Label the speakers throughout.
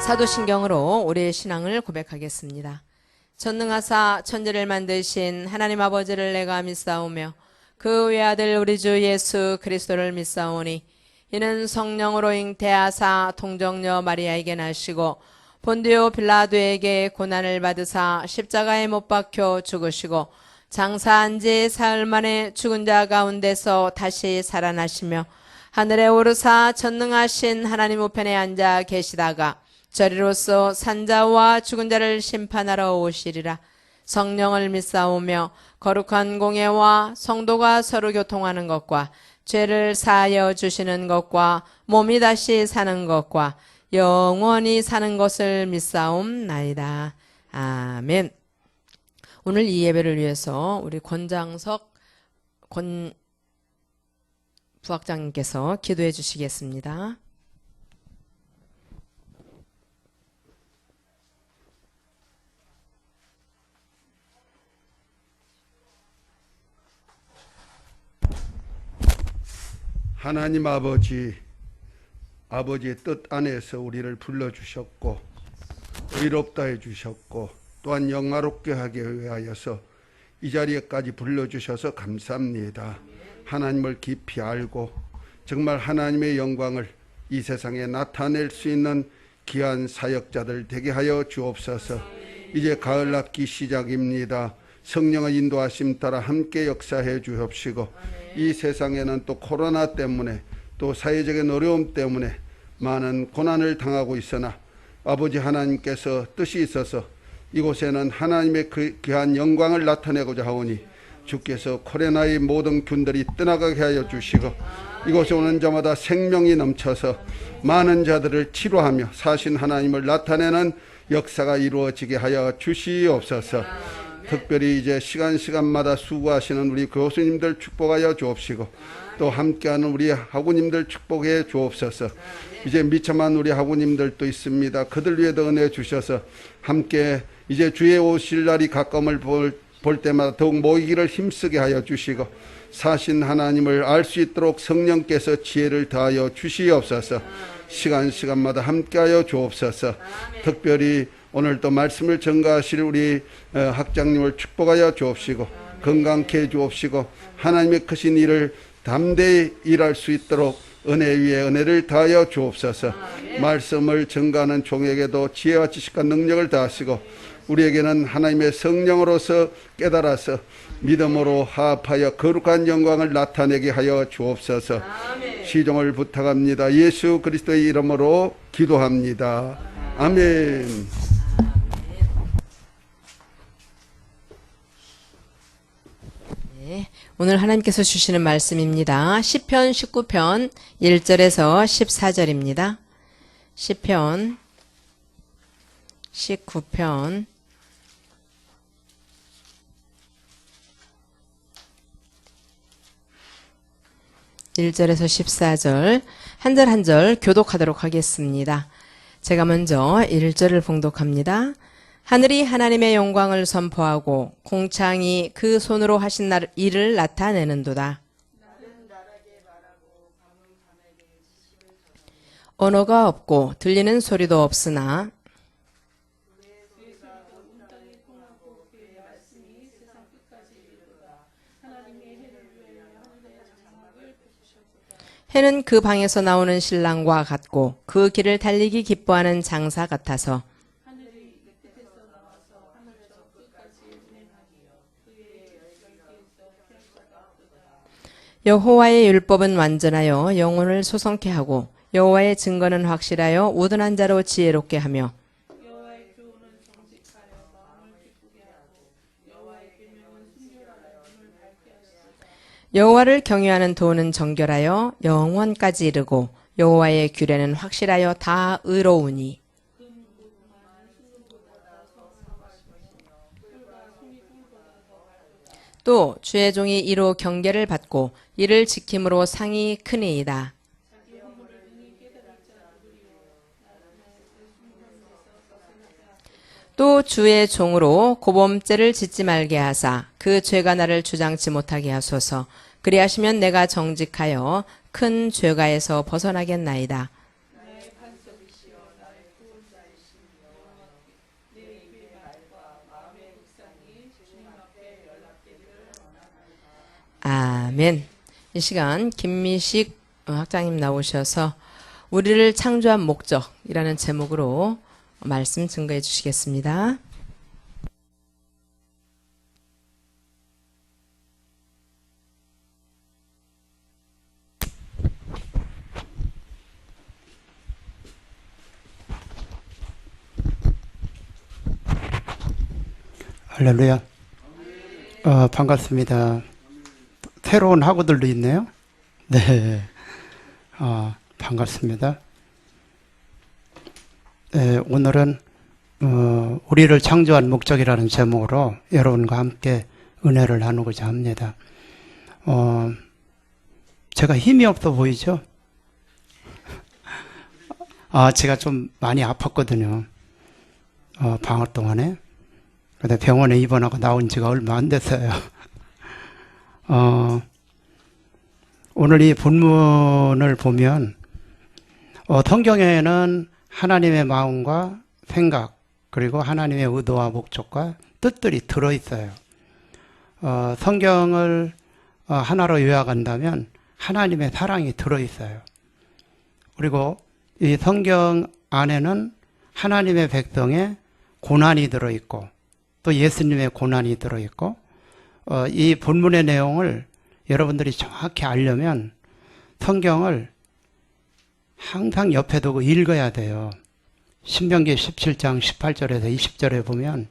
Speaker 1: 사도신경으로 우리의 신앙을 고백하겠습니다. 전능하사 천지를 만드신 하나님 아버지를 내가 믿사오며 그 외아들 우리 주 예수 그리스도를 믿사오니 이는 성령으로 잉태하사 동정녀 마리아에게 나시고 본디오 빌라도에게 고난을 받으사 십자가에 못 박혀 죽으시고 장사한 지 사흘 만에 죽은 자 가운데서 다시 살아나시며 하늘에 오르사 전능하신 하나님 우편에 앉아 계시다가 저리로서 산자와 죽은 자를 심판하러 오시리라. 성령을 믿사오며 거룩한 공예와 성도가 서로 교통하는 것과 죄를 사하여 주시는 것과 몸이 다시 사는 것과 영원히 사는 것을 믿사옵나이다. 아멘. 오늘 이 예배를 위해서 우리 권장석 부학장님께서 기도해 주시겠습니다.
Speaker 2: 하나님 아버지의 뜻 안에서 우리를 불러주셨고 의롭다 해주셨고 또한 영화롭게 하기 위하여서 이 자리에까지 불러주셔서 감사합니다. 하나님을 깊이 알고 정말 하나님의 영광을 이 세상에 나타낼 수 있는 귀한 사역자들 되게 하여 주옵소서. 이제 가을학기 시작입니다. 성령의 인도하심 따라 함께 역사해 주옵시고 이 세상에는 또 코로나 때문에 또 사회적인 어려움 때문에 많은 고난을 당하고 있으나 아버지 하나님께서 뜻이 있어서 이곳에는 하나님의 그 귀한 영광을 나타내고자 하오니 주께서 코로나의 모든 균들이 떠나가게 하여 주시고 이곳에 오는 자마다 생명이 넘쳐서 많은 자들을 치료하며 사신 하나님을 나타내는 역사가 이루어지게 하여 주시옵소서. 특별히 이제 시간마다 수고하시는 우리 교수님들 축복하여 주옵시고 또 함께하는 우리 학우님들 축복해 주옵소서. 이제 미참한 우리 학우님들도 있습니다. 그들 위에도 은혜 주셔서 함께 이제 주의 오실 날이 가까움을 볼 때마다 더욱 모이기를 힘쓰게 하여 주시고 사신 하나님을 알 수 있도록 성령께서 지혜를 더하여 주시옵소서. 시간마다 함께하여 주옵소서. 특별히 오늘 또 말씀을 전가하실 우리 학장님을 축복하여 주옵시고 건강케 해 주옵시고 하나님의 크신 일을 담대히 일할 수 있도록 은혜 위에 은혜를 더하여 주옵소서. 말씀을 전가하는 종에게도 지혜와 지식과 능력을 더하시고 우리에게는 하나님의 성령으로서 깨달아서 믿음으로 화합하여 거룩한 영광을 나타내게 하여 주옵소서. 시종을 부탁합니다. 예수 그리스도의 이름으로 기도합니다. 아멘.
Speaker 1: 네, 오늘 하나님께서 주시는 말씀입니다. 시편 19편 1절에서 14절입니다. 시편 19편 1절에서 14절 한 절 한 절 교독하도록 하겠습니다. 제가 먼저 1절을 봉독합니다. 하늘이 하나님의 영광을 선포하고 공창이 그 손으로 하신 일을 나타내는도다. 언어가 없고 들리는 소리도 없으나 해는 그 방에서 나오는 신랑과 같고 그 길을 달리기 기뻐하는 장사 같아서 여호와의 율법은 완전하여 영혼을 소성케 하고 여호와의 증거는 확실하여 우둔한 자로 지혜롭게 하며 여호와를 경외하는 도는 정결하여 영원까지 이르고 여호와의 규례는 확실하여 다 의로우니 또 주의 종이 이로 경계를 받고 이를 지킴으로 상이 크니이다. 또 주의 종으로 고범죄를 짓지 말게 하사 그 죄가 나를 주장치 못하게 하소서. 그리하시면 내가 정직하여 큰 죄가에서 벗어나겠나이다. 아멘. 이 시간 김미식 학장님 나오셔서 우리를 창조한 목적이라는 제목으로 말씀 증거해 주시겠습니다.
Speaker 3: 할렐루야. 반갑습니다. 새로운 학우들도 있네요. 네. 반갑습니다. 네, 오늘은 우리를 창조한 목적이라는 제목으로 여러분과 함께 은혜를 나누고자 합니다. 제가 힘이 없어 보이죠? 제가 좀 많이 아팠거든요. 방학 동안에. 근데 병원에 입원하고 나온 지가 얼마 안 됐어요. 오늘 이 본문을 보면 성경에는 하나님의 마음과 생각 그리고 하나님의 의도와 목적과 뜻들이 들어있어요. 성경을 하나로 요약한다면 하나님의 사랑이 들어있어요. 그리고 이 성경 안에는 하나님의 백성의 고난이 들어있고 또 예수님의 고난이 들어있고 이 본문의 내용을 여러분들이 정확히 알려면 성경을 항상 옆에 두고 읽어야 돼요. 신명기 17장 18절에서 20절에 보면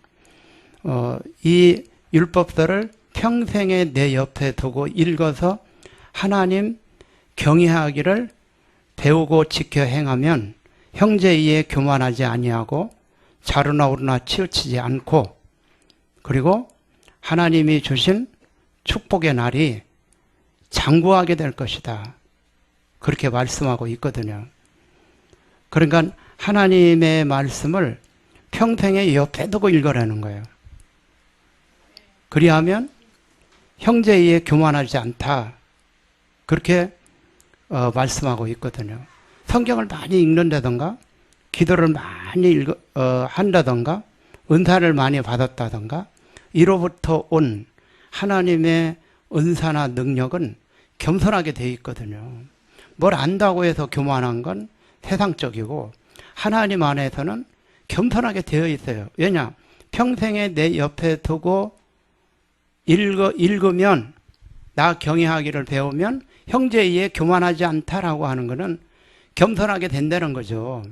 Speaker 3: 이 율법서를 평생에 내 옆에 두고 읽어서 하나님 경외하기를 배우고 지켜 행하면 형제이에 교만하지 아니하고 자루나 우루나 치우치지 않고 그리고 하나님이 주신 축복의 날이 장구하게 될 것이다. 그렇게 말씀하고 있거든요. 그러니까 하나님의 말씀을 평생에 옆에 두고 읽으라는 거예요. 그리하면 형제에 교만하지 않다. 그렇게 말씀하고 있거든요. 성경을 많이 읽는다던가 기도를 많이 한다던가 은사를 많이 받았다던가 이로부터 온 하나님의 은사나 능력은 겸손하게 되어 있거든요. 뭘 안다고 해서 교만한 건 세상적이고 하나님 안에서는 겸손하게 되어 있어요. 왜냐? 평생에 내 옆에 두고 읽으면 나 경외하기를 배우면 형제에 의해 교만하지 않다라고 하는 것은 겸손하게 된다는 거죠.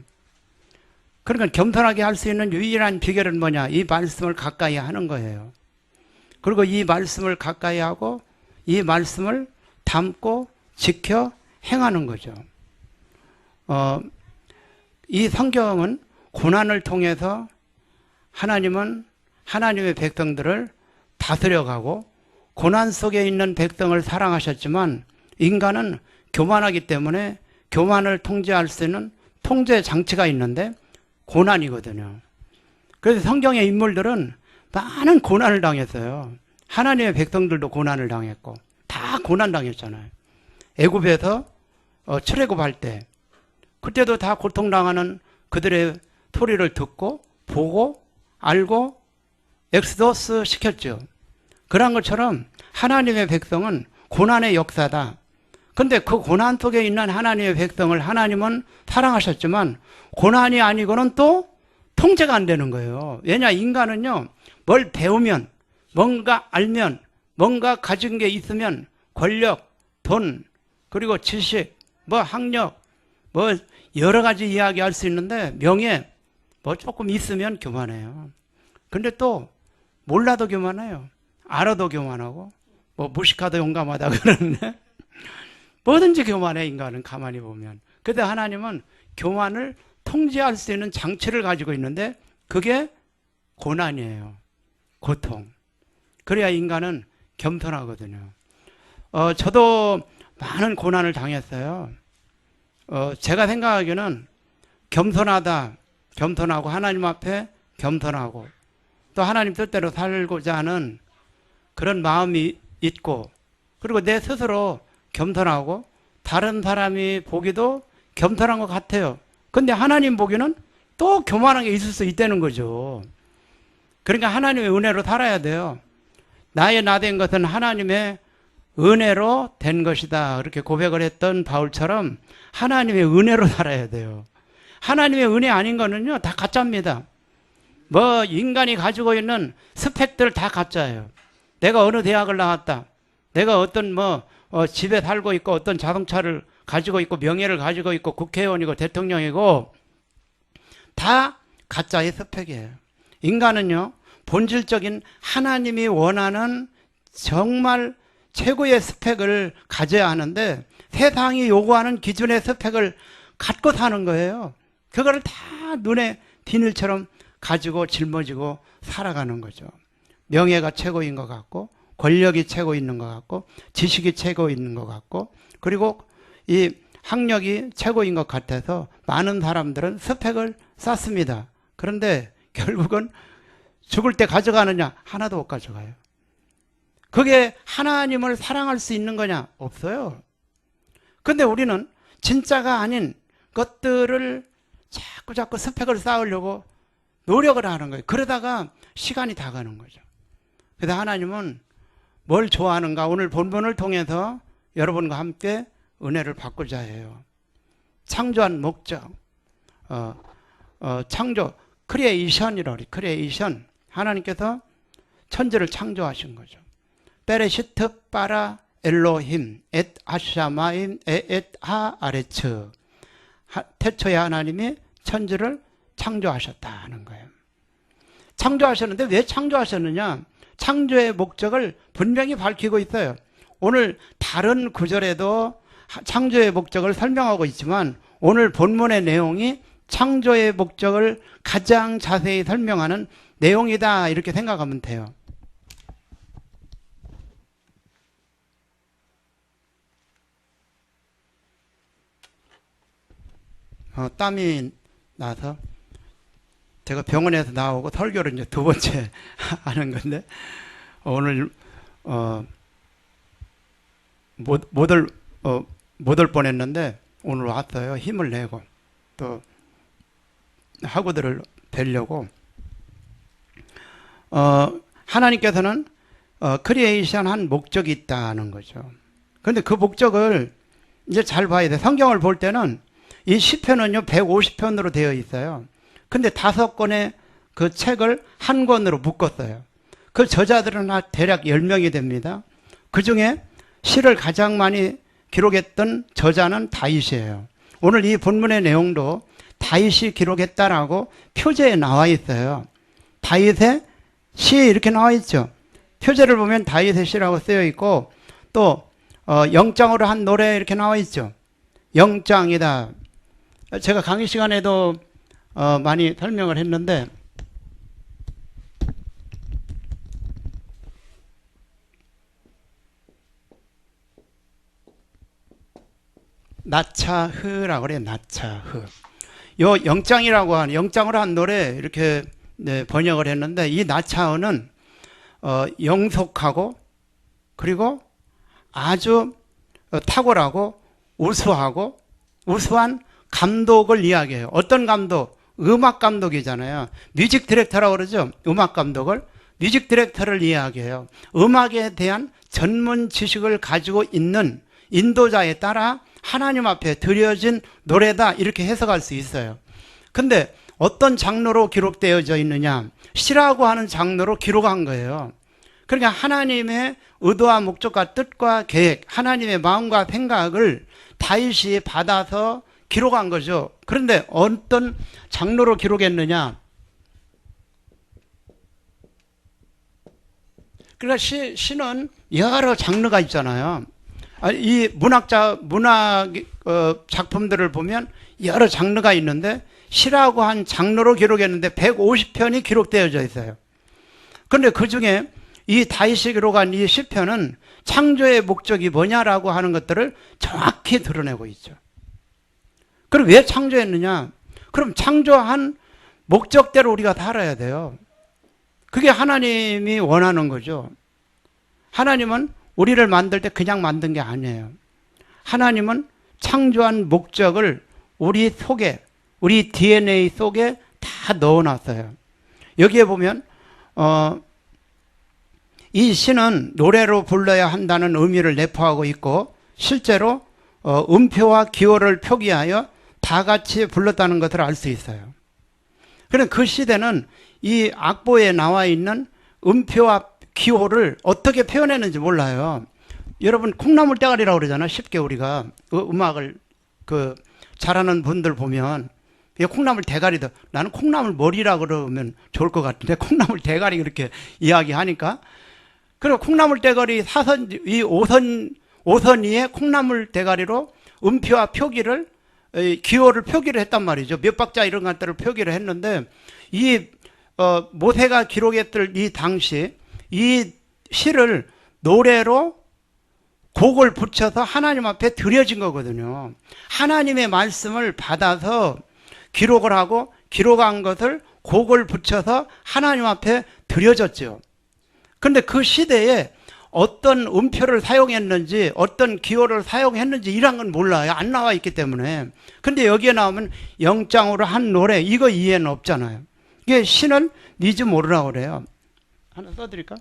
Speaker 3: 그러니까 겸손하게 할 수 있는 유일한 비결은 뭐냐? 이 말씀을 가까이 하는 거예요. 그리고 이 말씀을 가까이 하고 이 말씀을 담고 지켜 행하는 거죠. 이 성경은 고난을 통해서 하나님은 하나님의 백성들을 다스려가고 고난 속에 있는 백성을 사랑하셨지만 인간은 교만하기 때문에 교만을 통제할 수 있는 통제 장치가 있는데 고난이거든요. 그래서 성경의 인물들은 많은 고난을 당했어요. 하나님의 백성들도 고난을 당했고 다 고난 당했잖아요. 애굽에서 출애굽할 때 그때도 다 고통당하는 그들의 소리를 듣고 보고 알고 엑스도스 시켰죠. 그런 것처럼 하나님의 백성은 고난의 역사다. 근데 그 고난 속에 있는 하나님의 백성을 하나님은 사랑하셨지만 고난이 아니고는 또 통제가 안 되는 거예요. 왜냐? 인간은요, 뭘 배우면, 뭔가 알면, 뭔가 가진 게 있으면 권력, 돈, 그리고 지식, 학력, 여러 가지 이야기할 수 있는데 명예, 조금 있으면 교만해요. 근데 또 몰라도 교만해요. 알아도 교만하고 무식하도 용감하다 그러는데 뭐든지 교만해. 인간은 가만히 보면. 근데 하나님은 교만을 통제할 수 있는 장치를 가지고 있는데 그게 고난이에요. 고통. 그래야 인간은 겸손하거든요. 저도 많은 고난을 당했어요. 제가 생각하기에는 겸손하고 하나님 앞에 겸손하고 또 하나님 뜻대로 살고자 하는 그런 마음이 있고 그리고 내 스스로 겸손하고 다른 사람이 보기도 겸손한 것 같아요. 근데 하나님 보기에는 또 교만한 게 있을 수 있다는 거죠. 그러니까 하나님의 은혜로 살아야 돼요. 나의 나 된 것은 하나님의 은혜로 된 것이다. 그렇게 고백을 했던 바울처럼 하나님의 은혜로 살아야 돼요. 하나님의 은혜 아닌 거는요, 다 가짜입니다. 뭐 인간이 가지고 있는 스펙들 다 가짜예요. 내가 어느 대학을 나왔다. 내가 어떤 집에 살고 있고 어떤 자동차를 가지고 있고 명예를 가지고 있고 국회의원이고 대통령이고 다 가짜의 스펙이에요. 인간은요, 본질적인 하나님이 원하는 정말 최고의 스펙을 가져야 하는데 세상이 요구하는 기준의 스펙을 갖고 사는 거예요. 그거를 다 눈에 비늘처럼 가지고 짊어지고 살아가는 거죠. 명예가 최고인 것 같고 권력이 최고 있는 것 같고 지식이 최고 있는 것 같고 그리고 이 학력이 최고인 것 같아서 많은 사람들은 스펙을 쌓습니다. 그런데 결국은 죽을 때 가져가느냐? 하나도 못 가져가요. 그게 하나님을 사랑할 수 있는 거냐? 없어요. 근데 우리는 진짜가 아닌 것들을 자꾸 스펙을 쌓으려고 노력을 하는 거예요. 그러다가 시간이 다 가는 거죠. 그래서 하나님은 뭘 좋아하는가? 오늘 본문을 통해서 여러분과 함께 은혜를 받고자 해요. 창조한 목적, 창조, 크리에이션이라고 그래요. 크리에이션. 하나님께서 천지를 창조하신 거죠. 베레시트 바라 엘로힘 엣 하샤마임 에엣 하 아레츠. 태초에 하나님이 천지를 창조하셨다는 거예요. 창조하셨는데 왜 창조하셨느냐? 창조의 목적을 분명히 밝히고 있어요. 오늘 다른 구절에도 창조의 목적을 설명하고 있지만 오늘 본문의 내용이 창조의 목적을 가장 자세히 설명하는 내용이다 이렇게 생각하면 돼요. 땀이 나서 제가 병원에서 나오고 설교를 이제 두 번째 하는 건데 오늘 못 올 뻔했는데 오늘 왔어요. 힘을 내고 또 학우들을 뵈려고. 하나님께서는 크리에이션한 목적이 있다는 거죠. 그런데 그 목적을 이제 잘 봐야 돼. 성경을 볼 때는 이 시편은요 150편으로 되어 있어요. 근데 5권의 그 책을 한 권으로 묶었어요. 그 저자들은 대략 10명이 됩니다. 그 중에 시를 가장 많이 기록했던 저자는 다윗이에요. 오늘 이 본문의 내용도 다윗이 기록했다라고 표제에 나와 있어요. 다윗의 시 이렇게 나와 있죠. 표제를 보면 다윗의 시라고 쓰여 있고 또 영장으로 한 노래 이렇게 나와 있죠. 영장이다. 제가 강의 시간에도 많이 설명을 했는데 나차흐라고 그래요. 나차흐. 요 영장이라고 하는 영장으로 한 노래 이렇게 번역을 했는데 이 나차흐는 영속하고 그리고 아주 탁월하고 우수한 감독을 이야기해요. 어떤 감독? 음악 감독이잖아요. 뮤직 디렉터라고 그러죠. 음악 감독을. 뮤직 디렉터를 이야기해요. 음악에 대한 전문 지식을 가지고 있는 인도자에 따라 하나님 앞에 드려진 노래다 이렇게 해석할 수 있어요. 근데 어떤 장르로 기록되어져 있느냐? 시라고 하는 장르로 기록한 거예요. 그러니까 하나님의 의도와 목적과 뜻과 계획, 하나님의 마음과 생각을 다윗이 받아서 기록한 거죠. 그런데 어떤 장르로 기록했느냐? 그러니까 시는 여러 장르가 있잖아요. 이 문학 작품들을 보면 여러 장르가 있는데 시라고 한 장르로 기록했는데 150편이 기록되어져 있어요. 그런데 그 중에 이 다윗이 기록한 이 시편은 창조의 목적이 뭐냐라고 하는 것들을 정확히 드러내고 있죠. 그럼 왜 창조했느냐? 그럼 창조한 목적대로 우리가 살아야 돼요. 그게 하나님이 원하는 거죠. 하나님은 우리를 만들 때 그냥 만든 게 아니에요. 하나님은 창조한 목적을 우리 속에, 우리 DNA 속에 다 넣어놨어요. 여기에 보면 이 시는 노래로 불러야 한다는 의미를 내포하고 있고 실제로 음표와 기호를 표기하여 다 같이 불렀다는 것을 알 수 있어요. 그런데 그 시대는 이 악보에 나와 있는 음표와 기호를 어떻게 표현했는지 몰라요. 여러분 콩나물 대가리라고 그러잖아요. 쉽게 우리가 음악을 잘하는 분들 보면 콩나물 대가리도, 나는 콩나물 머리라고 그러면 좋을 것 같은데 콩나물 대가리 그렇게 이야기하니까, 그리고 콩나물 대가리 이 5선 위에 콩나물 대가리로 음표와 표기를, 기호를 표기를 했단 말이죠. 몇 박자 이런 것들을 표기를 했는데, 이 모세가 기록했을 이 당시 이 시를 노래로 곡을 붙여서 하나님 앞에 드려진 거거든요. 하나님의 말씀을 받아서 기록을 하고 기록한 것을 곡을 붙여서 하나님 앞에 드려졌죠. 그런데 그 시대에 어떤 음표를 사용했는지 어떤 기호를 사용했는지 이런 건 몰라요. 안 나와 있기 때문에. 근데 여기에 나오면 영장으로 한 노래, 이거 이해는 없잖아요. 이게 시는 니즈 모르라고 그래요. 하나 써드릴까?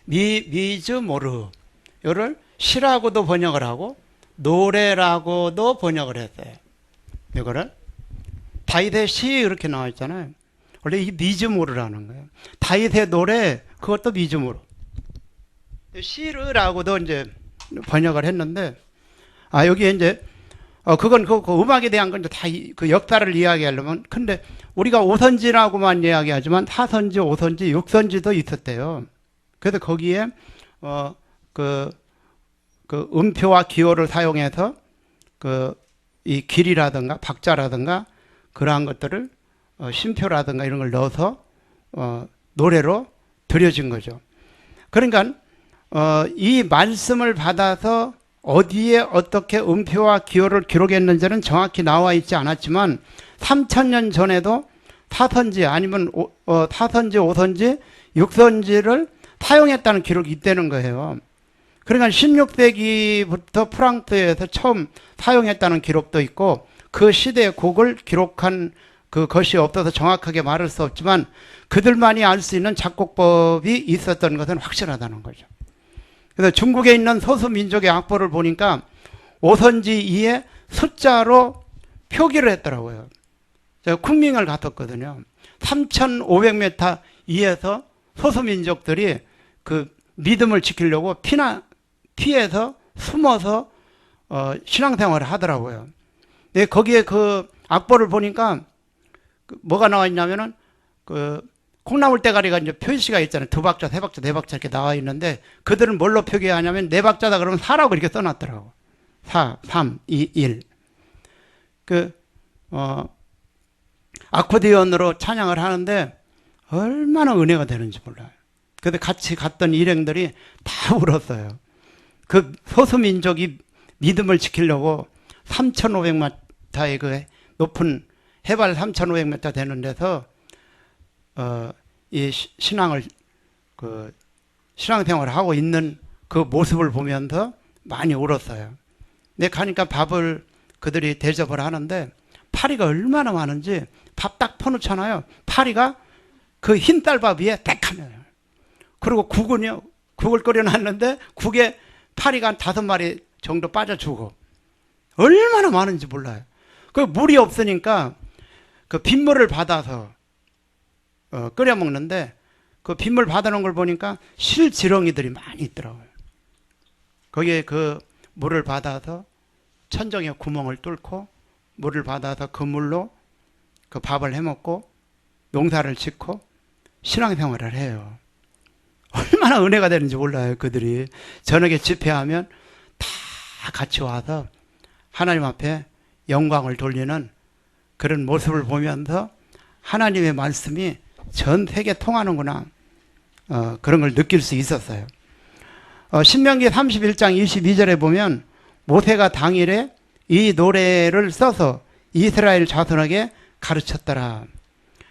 Speaker 3: 미즈 모르, 이거를 시라고도 번역을 하고 노래라고도 번역을 했어요. 이거를 다윗의 시 이렇게 나와 있잖아요. 원래 이 미즈 모르라는 거예요. 다윗의 노래, 그것도 미즈 모르. 시르라고도 이제 번역을 했는데, 여기에 이제 그건 그 음악에 대한 건 다 그 역사를 이야기하려면, 근데 우리가 5선지라고만 이야기하지만 4선지, 5선지, 6선지도 있었대요. 그래서 거기에 그 음표와 기호를 사용해서 이 길이라든가 박자라든가 그러한 것들을 심표라든가 이런 걸 넣어서 노래로 드려진 거죠. 그러니까 이 말씀을 받아서 어디에 어떻게 음표와 기호를 기록했는지는 정확히 나와 있지 않았지만 3000년 전에도 4선지 아니면 4선지, 5선지, 6선지를 사용했다는 기록이 있다는 거예요. 그러니까 16세기부터 프랑스에서 처음 사용했다는 기록도 있고, 그 시대의 곡을 기록한 그것이 없어서 정확하게 말할 수 없지만 그들만이 알 수 있는 작곡법이 있었던 것은 확실하다는 거죠. 그래서 중국에 있는 소수민족의 악보를 보니까 5선지 2에 숫자로 표기를 했더라고요. 제가 쿤밍을 갔었거든요. 3,500m 위에서 소수민족들이 그 믿음을 지키려고 피해서 숨어서 신앙생활을 하더라고요. 근데 거기에 그 악보를 보니까 뭐가 나와 있냐면은 콩나물 대가리가 이제 표시가 있잖아요. 2박자, 3박자, 4박자 이렇게 나와 있는데, 그들은 뭘로 표기하냐면 4박자다 그러면 4라고 이렇게 써놨더라고. 4, 3, 2, 1. 아코디언으로 찬양을 하는데 얼마나 은혜가 되는지 몰라요. 그런데 같이 갔던 일행들이 다 울었어요. 그 소수민족이 믿음을 지키려고 3,500m의 그 높은 해발 3,500m 되는 데서 이 신앙생활을 하고 있는 그 모습을 보면서 많이 울었어요. 근데 가니까 밥을 그들이 대접을 하는데 파리가 얼마나 많은지, 밥 딱 퍼놓잖아요. 파리가 그 흰 쌀밥 위에 빽하면, 그리고 국을 끓여놨는데 국에 파리가 한 5마리 정도 빠져주고, 얼마나 많은지 몰라요. 그 물이 없으니까 그 빗물을 받아서 끓여 먹는데, 그 빗물 받아놓은 걸 보니까 실지렁이들이 많이 있더라고요. 거기에 그 물을 받아서 천정에 구멍을 뚫고 물을 받아서 그 물로 그 밥을 해먹고 농사를 짓고 신앙생활을 해요. 얼마나 은혜가 되는지 몰라요. 그들이 저녁에 집회하면 다 같이 와서 하나님 앞에 영광을 돌리는 그런 모습을 보면서 하나님의 말씀이 전 세계 통하는구나, 그런 걸 느낄 수 있었어요. 신명기 31장 22절에 보면 모세가 당일에 이 노래를 써서 이스라엘 자손에게 가르쳤더라.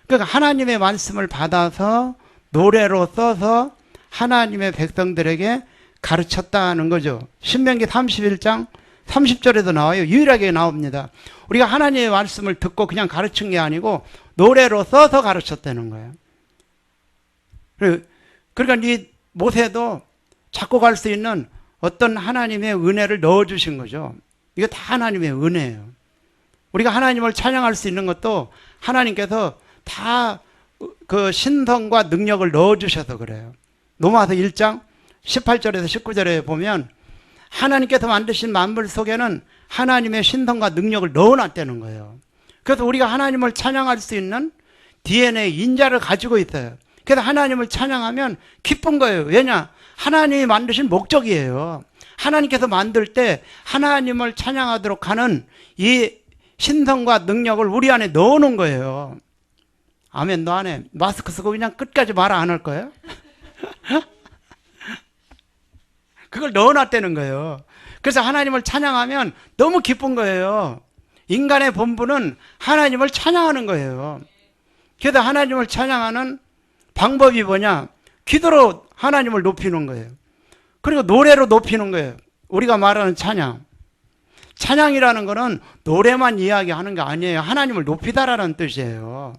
Speaker 3: 그러니까 하나님의 말씀을 받아서 노래로 써서 하나님의 백성들에게 가르쳤다는 거죠. 신명기 31장 30절에도 나와요. 유일하게 나옵니다. 우리가 하나님의 말씀을 듣고 그냥 가르친 게 아니고 노래로 써서 가르쳤다는 거예요. 그러니까 이 모세도 작곡할 수 있는 어떤 하나님의 은혜를 넣어주신 거죠. 이거 다 하나님의 은혜예요. 우리가 하나님을 찬양할 수 있는 것도 하나님께서 다 그 신성과 능력을 넣어주셔서 그래요. 로마서 1장 18절에서 19절에 보면 하나님께서 만드신 만물 속에는 하나님의 신성과 능력을 넣어놨다는 거예요. 그래서 우리가 하나님을 찬양할 수 있는 DNA 인자를 가지고 있어요. 그래서 하나님을 찬양하면 기쁜 거예요. 왜냐? 하나님이 만드신 목적이에요. 하나님께서 만들 때 하나님을 찬양하도록 하는 이 신성과 능력을 우리 안에 넣어놓은 거예요. 아멘. 너 안에 마스크 쓰고 그냥 끝까지 말 안 할 거예요? 그걸 넣어놨다는 거예요. 그래서 하나님을 찬양하면 너무 기쁜 거예요. 인간의 본분은 하나님을 찬양하는 거예요. 그래서 하나님을 찬양하는 방법이 뭐냐? 기도로 하나님을 높이는 거예요. 그리고 노래로 높이는 거예요. 우리가 말하는 찬양. 찬양이라는 거는 노래만 이야기하는 게 아니에요. 하나님을 높이다라는 뜻이에요.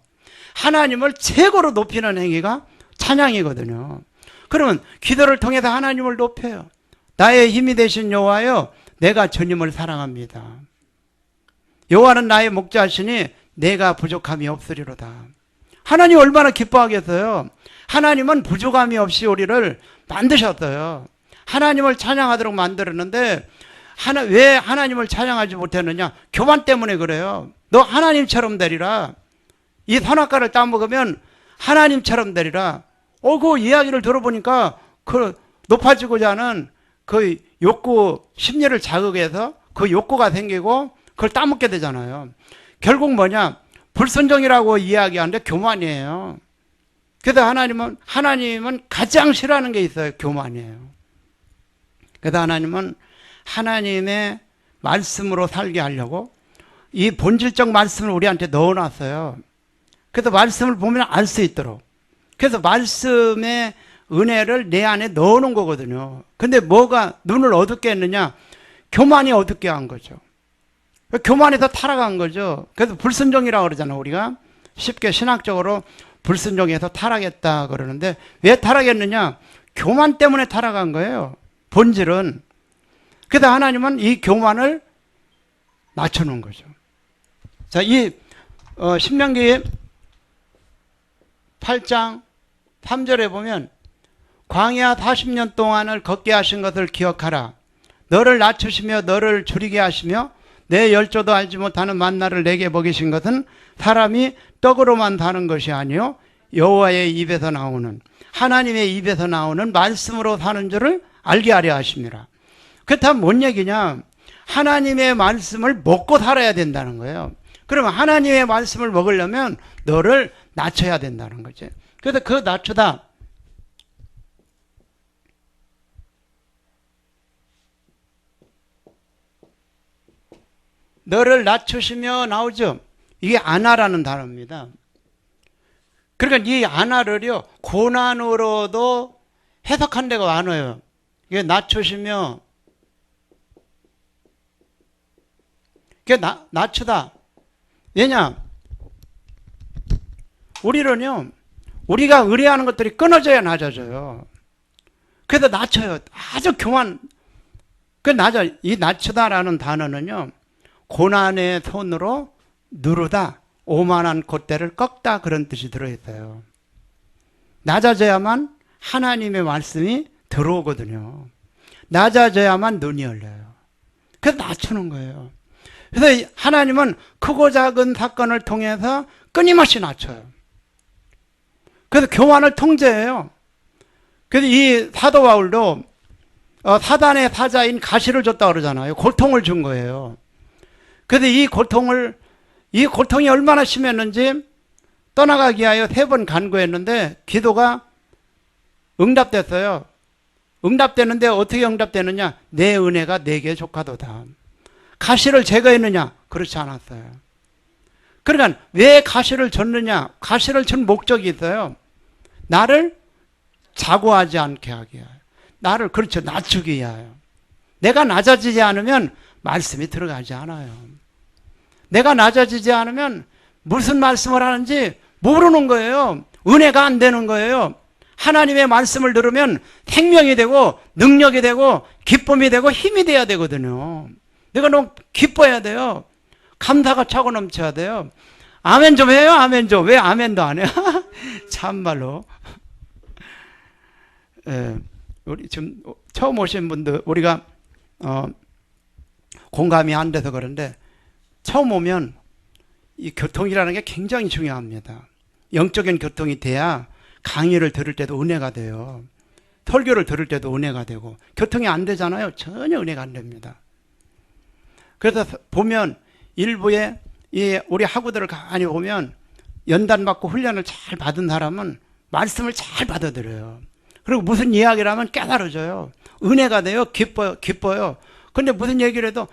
Speaker 3: 하나님을 최고로 높이는 행위가 찬양이거든요. 그러면 기도를 통해서 하나님을 높여요. 나의 힘이 되신 여호와여, 내가 주님을 사랑합니다. 여호와는 나의 목자시니 내가 부족함이 없으리로다. 하나님 얼마나 기뻐하겠어요. 하나님은 부족함이 없이 우리를 만드셨어요. 하나님을 찬양하도록 만들었는데 왜 하나님을 찬양하지 못했느냐? 교만 때문에 그래요. 너 하나님처럼 되리라. 이 선악과를 따먹으면 하나님처럼 되리라. 그 이야기를 들어보니까 그 높아지고자 하는 그 욕구, 심리를 자극해서 그 욕구가 생기고 그걸 따먹게 되잖아요. 결국 뭐냐? 불순종이라고 이야기하는데 교만이에요. 그래서 하나님은 가장 싫어하는 게 있어요. 교만이에요. 그래서 하나님은 하나님의 말씀으로 살게 하려고 이 본질적 말씀을 우리한테 넣어놨어요. 그래서 말씀을 보면 알 수 있도록. 그래서 말씀의 은혜를 내 안에 넣어놓은 거거든요. 근데 뭐가 눈을 어둡게 했느냐? 교만이 어둡게 한 거죠. 교만에서 타락한 거죠. 그래서 불순종이라고 그러잖아요. 우리가 쉽게 신학적으로 불순종해서 타락했다 그러는데 왜 타락했느냐? 교만 때문에 타락한 거예요. 본질은. 그래서 하나님은 이 교만을 낮춰놓은 거죠. 자, 신명기 8장 3절에 보면 광야 40년 동안을 걷게 하신 것을 기억하라. 너를 낮추시며 너를 줄이게 하시며 내 열조도 알지 못하는 만나를 내게 먹이신 것은 사람이 떡으로만 사는 것이 아니요 여호와의 입에서 나오는 하나님의 입에서 나오는 말씀으로 사는 줄을 알게 하려 하십니다. 그렇다면 뭔 얘기냐? 하나님의 말씀을 먹고 살아야 된다는 거예요. 그러면 하나님의 말씀을 먹으려면 너를 낮춰야 된다는 거죠. 그래서 그 낮추다. 너를 낮추시며 나오죠. 이게 아나라는 단어입니다. 그러니까 이 아나를요 고난으로도 해석한 데가 많아요. 이게 낮추시며 이게 낮추다. 왜냐? 우리는요 우리가 의뢰하는 것들이 끊어져야 낮아져요. 그래서 낮춰요. 아주 교만. 이 낮추다라는 단어는요 고난의 손으로 누르다, 오만한 콧대를 꺾다 그런 뜻이 들어있어요. 낮아져야만 하나님의 말씀이 들어오거든요. 낮아져야만 눈이 열려요. 그래서 낮추는 거예요. 그래서 하나님은 크고 작은 사건을 통해서 끊임없이 낮춰요. 그래서 교만을 통제해요. 그래서 이 사도 바울도 사단의 사자인 가시를 줬다 그러잖아요. 고통을 준 거예요. 그래서 이 고통이 얼마나 심했는지 떠나가기 위하여 3번 간구했는데 기도가 응답됐어요. 응답되는데 어떻게 응답되느냐? 내 은혜가 내게 족하도다. 가시를 제거했느냐? 그렇지 않았어요. 그러니까 왜 가시를 줬느냐? 가시를 준 목적이 있어요. 나를 자고하지 않게 하게 해요. 나를 그렇죠. 낮추기 위하여. 내가 낮아지지 않으면 말씀이 들어가지 않아요. 내가 낮아지지 않으면 무슨 말씀을 하는지 모르는 거예요. 은혜가 안 되는 거예요. 하나님의 말씀을 들으면 생명이 되고 능력이 되고 기쁨이 되고 힘이 돼야 되거든요. 내가 너무 기뻐야 돼요. 감사가 차고 넘쳐야 돼요. 아멘 좀 해요. 아멘 좀. 왜 아멘도 안 해? 참말로. 예, 우리 지금 처음 오신 분들 우리가 공감이 안 돼서 그런데 처음 오면 이 교통이라는 게 굉장히 중요합니다. 영적인 교통이 돼야 강의를 들을 때도 은혜가 돼요. 설교를 들을 때도 은혜가 되고 교통이 안 되잖아요. 전혀 은혜가 안 됩니다. 그래서 보면 일부에 우리 학우들을 가만히 보면 연단 받고 훈련을 잘 받은 사람은 말씀을 잘 받아들여요. 그리고 무슨 이야기를 하면 깨달아져요. 은혜가 돼요. 기뻐요. 근데 무슨 얘기를 해도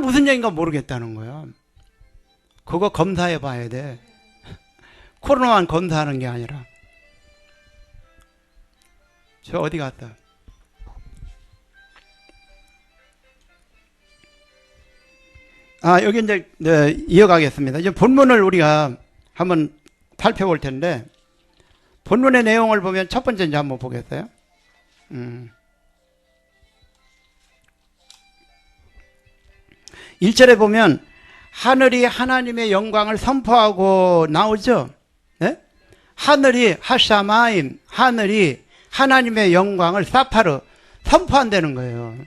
Speaker 3: 무슨 얘기인가 모르겠다는 거예요. 그거 검사해 봐야 돼. 코로나만 검사하는 게 아니라. 저 어디 갔다? 여기 이제 이어가겠습니다. 이제 본문을 우리가 한번 살펴볼 텐데 본문의 내용을 보면 첫 번째 이제 한번 보겠어요. 1절에 보면 하늘이 하나님의 영광을 선포하고 나오죠. 네? 하늘이 하샤마임, 하늘이 하나님의 영광을 사파르 선포한다는 거예요.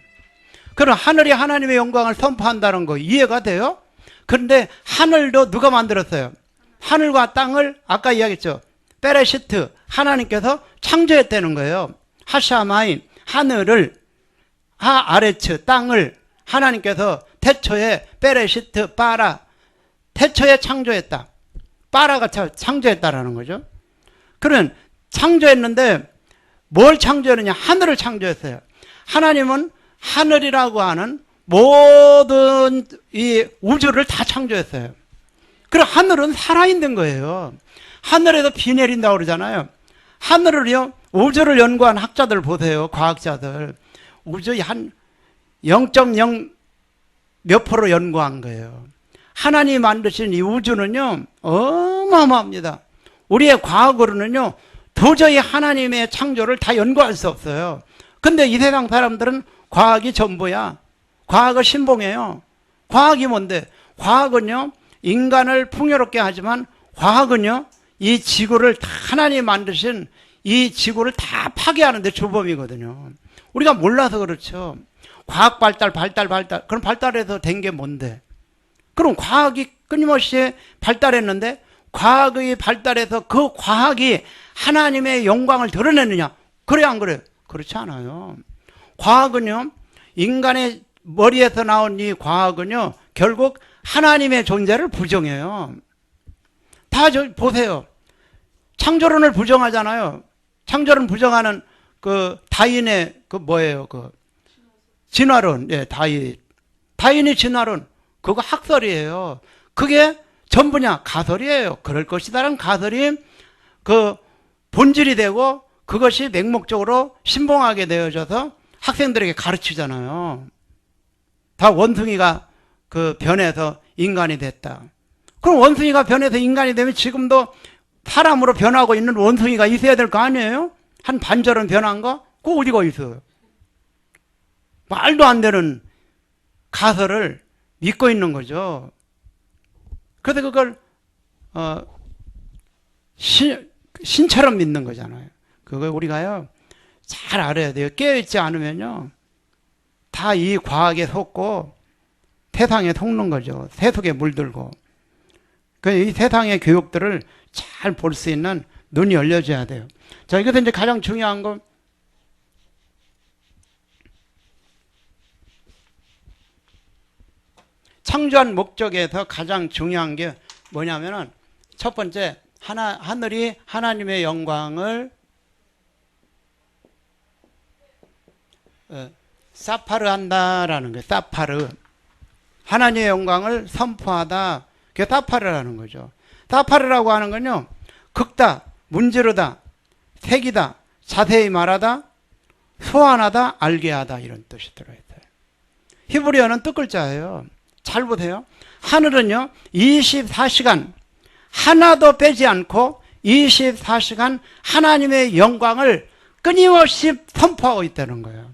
Speaker 3: 그럼 하늘이 하나님의 영광을 선포한다는 거 이해가 돼요? 그런데 하늘도 누가 만들었어요? 하늘과 땅을 아까 이야기했죠. 베레시트 하나님께서 창조했다는 거예요. 하샤마임 하늘을 하아레츠 땅을 하나님께서 태초에 베레시트 바라 태초에 창조했다. 바라가 창조했다라는 거죠. 그러면 창조했는데 뭘 창조했느냐? 하늘을 창조했어요. 하나님은 하늘이라고 하는 모든 이 우주를 다 창조했어요. 그럼 하늘은 살아있는 거예요. 하늘에서 비 내린다고 그러잖아요. 하늘을요, 우주를 연구한 학자들 보세요. 과학자들. 우주의 한 0.0 몇 프로 연구한 거예요. 하나님이 만드신 이 우주는요, 어마어마합니다. 우리의 과학으로는요, 도저히 하나님의 창조를 다 연구할 수 없어요. 근데 이 세상 사람들은 과학이 전부야. 과학을 신봉해요. 과학이 뭔데? 과학은요, 인간을 풍요롭게 하지만 과학은요, 이 지구를 다 하나님이 만드신 이 지구를 다 파괴하는 데 주범이거든요. 우리가 몰라서 그렇죠. 과학 발달. 그럼 발달해서 된 게 뭔데? 그럼 과학이 끊임없이 발달했는데 과학이 발달해서 그 과학이 하나님의 영광을 드러내느냐? 그래 안 그래? 그렇지 않아요. 과학은요, 인간의 머리에서 나온 이 과학은요, 결국 하나님의 존재를 부정해요. 다 보세요. 창조론을 부정하잖아요. 창조론 부정하는 그 다윈의 그 뭐예요? 그 진화론. 예, 다윈의 진화론. 그거 학설이에요. 그게 전부냐? 가설이에요. 그럴 것이다라는 가설이 그 본질이 되고 그것이 맹목적으로 신봉하게 되어져서 학생들에게 가르치잖아요. 다 원숭이가 그 변해서 인간이 됐다. 그럼 원숭이가 변해서 인간이 되면 지금도 사람으로 변하고 있는 원숭이가 있어야 될 거 아니에요? 한 반절은 변한 거? 그거 어디가 있어요? 말도 안 되는 가설을 믿고 있는 거죠. 그래서 그걸 신처럼 믿는 거잖아요. 그걸 우리가요 잘 알아야 돼요. 깨어있지 않으면요 다 이 과학에 속고 세상에 속는 거죠. 세속에 물들고. 이 세상의 교육들을 잘 볼 수 있는 눈이 열려져야 돼요. 자, 이것도 이제 가장 중요한 건 창조한 목적에서 가장 중요한 게 뭐냐면은 첫 번째 하늘이 하나님의 영광을 사파르 한다라는 거예요. 사파르. 하나님의 영광을 선포하다. 그게 사파르라는 거죠. 사파르라고 하는 건요, 긁다, 문지르다, 새기다, 자세히 말하다, 소환하다, 알게 하다 이런 뜻이 들어있어요. 히브리어는 뜻글자예요. 잘 보세요. 하늘은요 24시간 하나도 빼지 않고 24시간 하나님의 영광을 끊임없이 선포하고 있다는 거예요.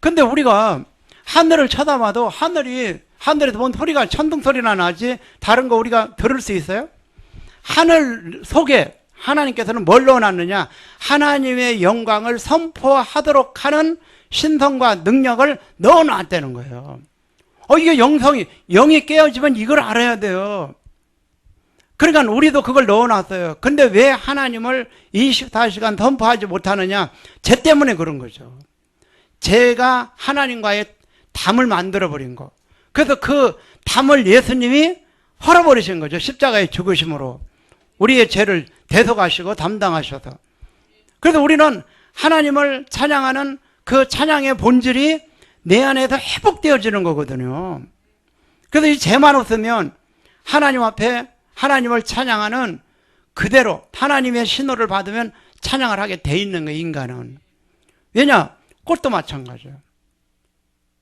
Speaker 3: 근데 우리가 하늘을 쳐다봐도 하늘에서 뭔 소리가 천둥소리나 나지 다른 거 우리가 들을 수 있어요? 하늘 속에 하나님께서는 뭘 넣어놨느냐? 하나님의 영광을 선포하도록 하는 신성과 능력을 넣어놨다는 거예요. 이게 영이 깨어지면 이걸 알아야 돼요. 그러니까 우리도 그걸 넣어놨어요. 근데 왜 하나님을 24시간 선포하지 못하느냐? 죄 때문에 그런 거죠. 죄가 하나님과의 담을 만들어버린 거. 그래서 그 담을 예수님이 헐어버리신 거죠. 십자가의 죽으심으로. 우리의 죄를 대속하시고 담당하셔서. 그래서 우리는 하나님을 찬양하는 그 찬양의 본질이 내 안에서 회복되어지는 거거든요. 그래서 이 죄만 없으면 하나님 앞에 하나님을 찬양하는 그대로 하나님의 신호를 받으면 찬양을 하게 돼 있는 거예요, 인간은. 왜냐? 꽃도 마찬가지예요.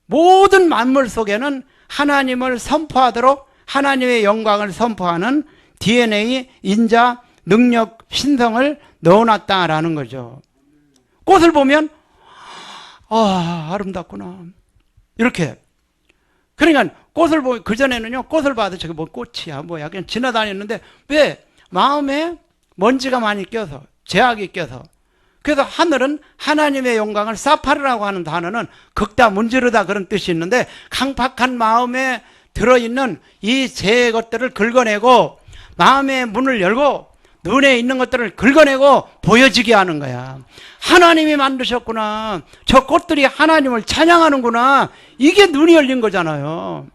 Speaker 3: 모든 만물 속에는 하나님을 선포하도록 하나님의 영광을 선포하는 DNA, 인자, 능력, 신성을 넣어놨다라는 거죠. 꽃을 보면 아름답구나 이렇게. 그러니까 꽃을 보면 그전에는요 꽃을 봐도 저게 뭐 꽃이야 뭐야 그냥 지나다녔는데 왜? 마음에 먼지가 많이 껴서 죄악이 껴서. 그래서 하늘은 하나님의 영광을 사파르라고 하는 단어는 긁다 문지르다 그런 뜻이 있는데 강팍한 마음에 들어있는 이 죄의 것들을 긁어내고 마음의 문을 열고 눈에 있는 것들을 긁어내고 보여지게 하는 거야. 하나님이 만드셨구나. 저 꽃들이 하나님을 찬양하는구나. 이게 눈이 열린 거잖아요.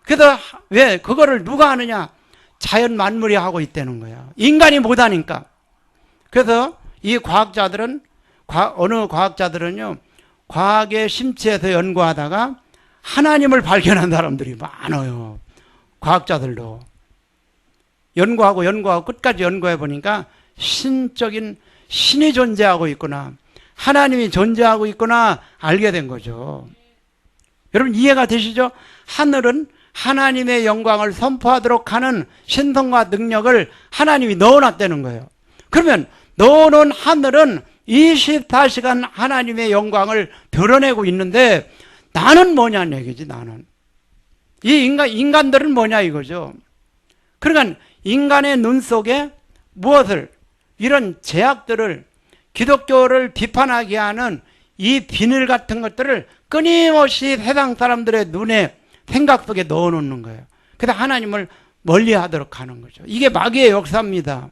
Speaker 3: 그래서 왜 그거를 누가 하느냐? 자연 만물이 하고 있다는 거야. 인간이 못하니까. 그래서 이 과학자들은 어느 과학자들은요 과학의 심취해서 연구하다가 하나님을 발견한 사람들이 많아요. 과학자들도 연구하고 끝까지 연구해 보니까 신이 존재하고 있구나, 하나님이 존재하고 있구나 알게 된 거죠. 여러분 이해가 되시죠? 하늘은 하나님의 영광을 선포하도록 하는 신성과 능력을 하나님이 넣어놨다는 거예요. 그러면 넣어놓은 하늘은 24시간 하나님의 영광을 드러내고 있는데 나는 뭐냐는 얘기지. 나는 이 인간들은 뭐냐 이거죠. 그러니까 인간의 눈 속에 무엇을 이런 제약들을 기독교를 비판하게 하는 이 비늘 같은 것들을 끊임없이 세상 사람들의 눈에 생각 속에 넣어놓는 거예요. 그래서 하나님을 멀리하도록 하는 거죠. 이게 마귀의 역사입니다.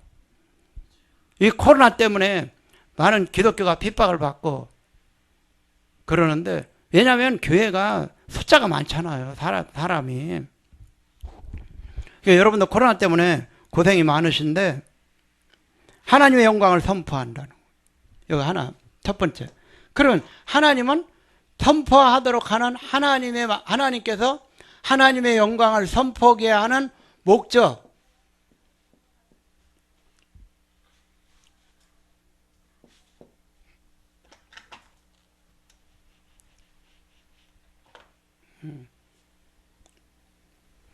Speaker 3: 이 코로나 때문에 많은 기독교가 핍박을 받고 그러는데 왜냐하면 교회가 숫자가 많잖아요. 사람이. 그러니까 여러분도 코로나 때문에 고생이 많으신데 하나님의 영광을 선포한다는 거예요. 여기 하나 첫 번째. 그러면 하나님은 선포하도록 하는 하나님께서 하나님의 영광을 선포하게 하는 목적.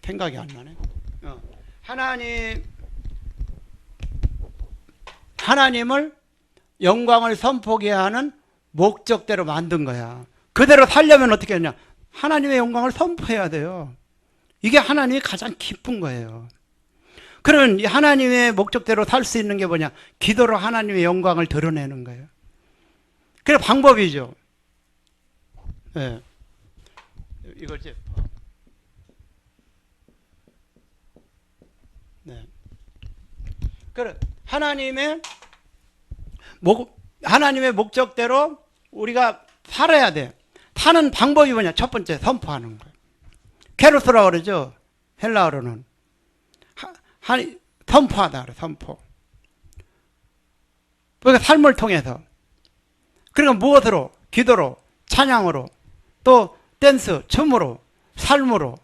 Speaker 3: 생각이 안 나네. 하나님을 영광을 선포하게 하는 목적대로 만든 거야. 그대로 살려면 어떻게 하냐? 하나님의 영광을 선포해야 돼요. 이게 하나님이 가장 기쁜 거예요. 그러면 이 하나님의 목적대로 살 수 있는 게 뭐냐? 기도로 하나님의 영광을 드러내는 거예요. 그게 방법이죠. 네. 이거지. 네. 그래 하나님의 목적대로 우리가 살아야 돼. 사는 방법이 뭐냐? 첫 번째 선포하는 거예요. 케루스라고 그러죠. 헬라어로는 선포하다 그래. 선포. 그러니까 삶을 통해서. 그러니까 무엇으로? 기도로, 찬양으로, 또 댄스, 춤으로, 삶으로,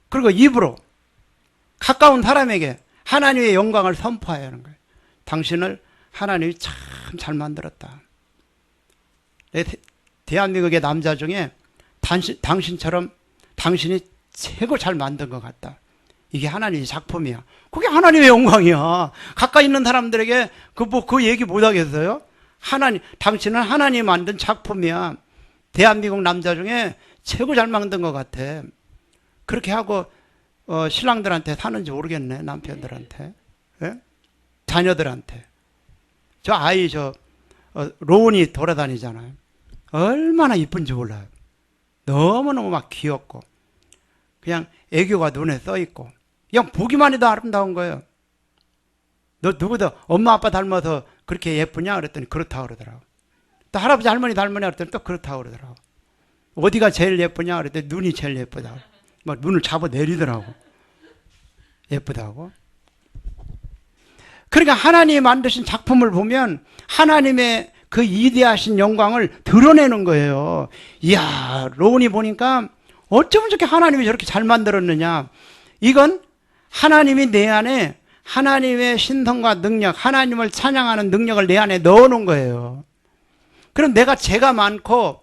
Speaker 3: 그리고 입으로 가까운 사람에게 하나님의 영광을 선포해야 하는 거예요. 당신을 하나님이 참 잘 만들었다. 대한민국의 남자 중에 당신처럼 당신이 최고 잘 만든 것 같다. 이게 하나님의 작품이야. 그게 하나님의 영광이야. 가까이 있는 사람들에게 그 얘기 못 하겠어요? 당신은 하나님이 만든 작품이야. 대한민국 남자 중에 최고 잘 만든 것 같아. 그렇게 하고 신랑들한테 사는지 모르겠네. 남편들한테. 예? 자녀들한테. 저 아이 로운이 돌아다니잖아요. 얼마나 이쁜지 몰라요. 너무너무 막 귀엽고 그냥 애교가 눈에 써있고 그냥 보기만 해도 아름다운 거예요. 너 누구도 엄마 아빠 닮아서 그렇게 예쁘냐 그랬더니 그렇다고 그러더라고. 또 할아버지 할머니 닮으냐 그랬더니 또 그렇다고 그러더라고. 어디가 제일 예쁘냐 그랬더니 눈이 제일 예쁘다고. 막 눈을 잡아 내리더라고. 예쁘다고. 그러니까 하나님이 만드신 작품을 보면 하나님의 그 이대하신 영광을 드러내는 거예요. 이야, 로운이 보니까 어쩌면 저렇게 하나님이 저렇게 잘 만들었느냐. 이건 하나님이 내 안에 하나님의 신성과 능력, 하나님을 찬양하는 능력을 내 안에 넣어놓은 거예요. 그럼 내가 죄가 많고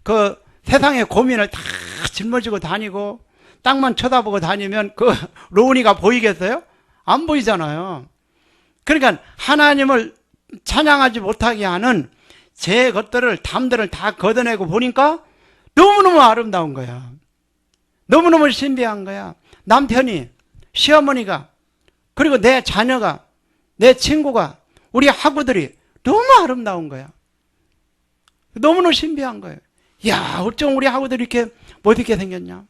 Speaker 3: 그 세상의 고민을 다 짊어지고 다니고 땅만 쳐다보고 다니면 그 로운이가 보이겠어요? 안 보이잖아요. 그러니까 하나님을 찬양하지 못하게 하는 제 것들을 담들을 다 걷어내고 보니까 너무너무 아름다운 거야. 너무너무 신비한 거야. 남편이, 시어머니가, 그리고 내 자녀가, 내 친구가, 우리 학우들이 너무 아름다운 거야. 너무너무 신비한 거예요. 야, 어쩜 우리 학우들이 이렇게 못있게 생겼냐?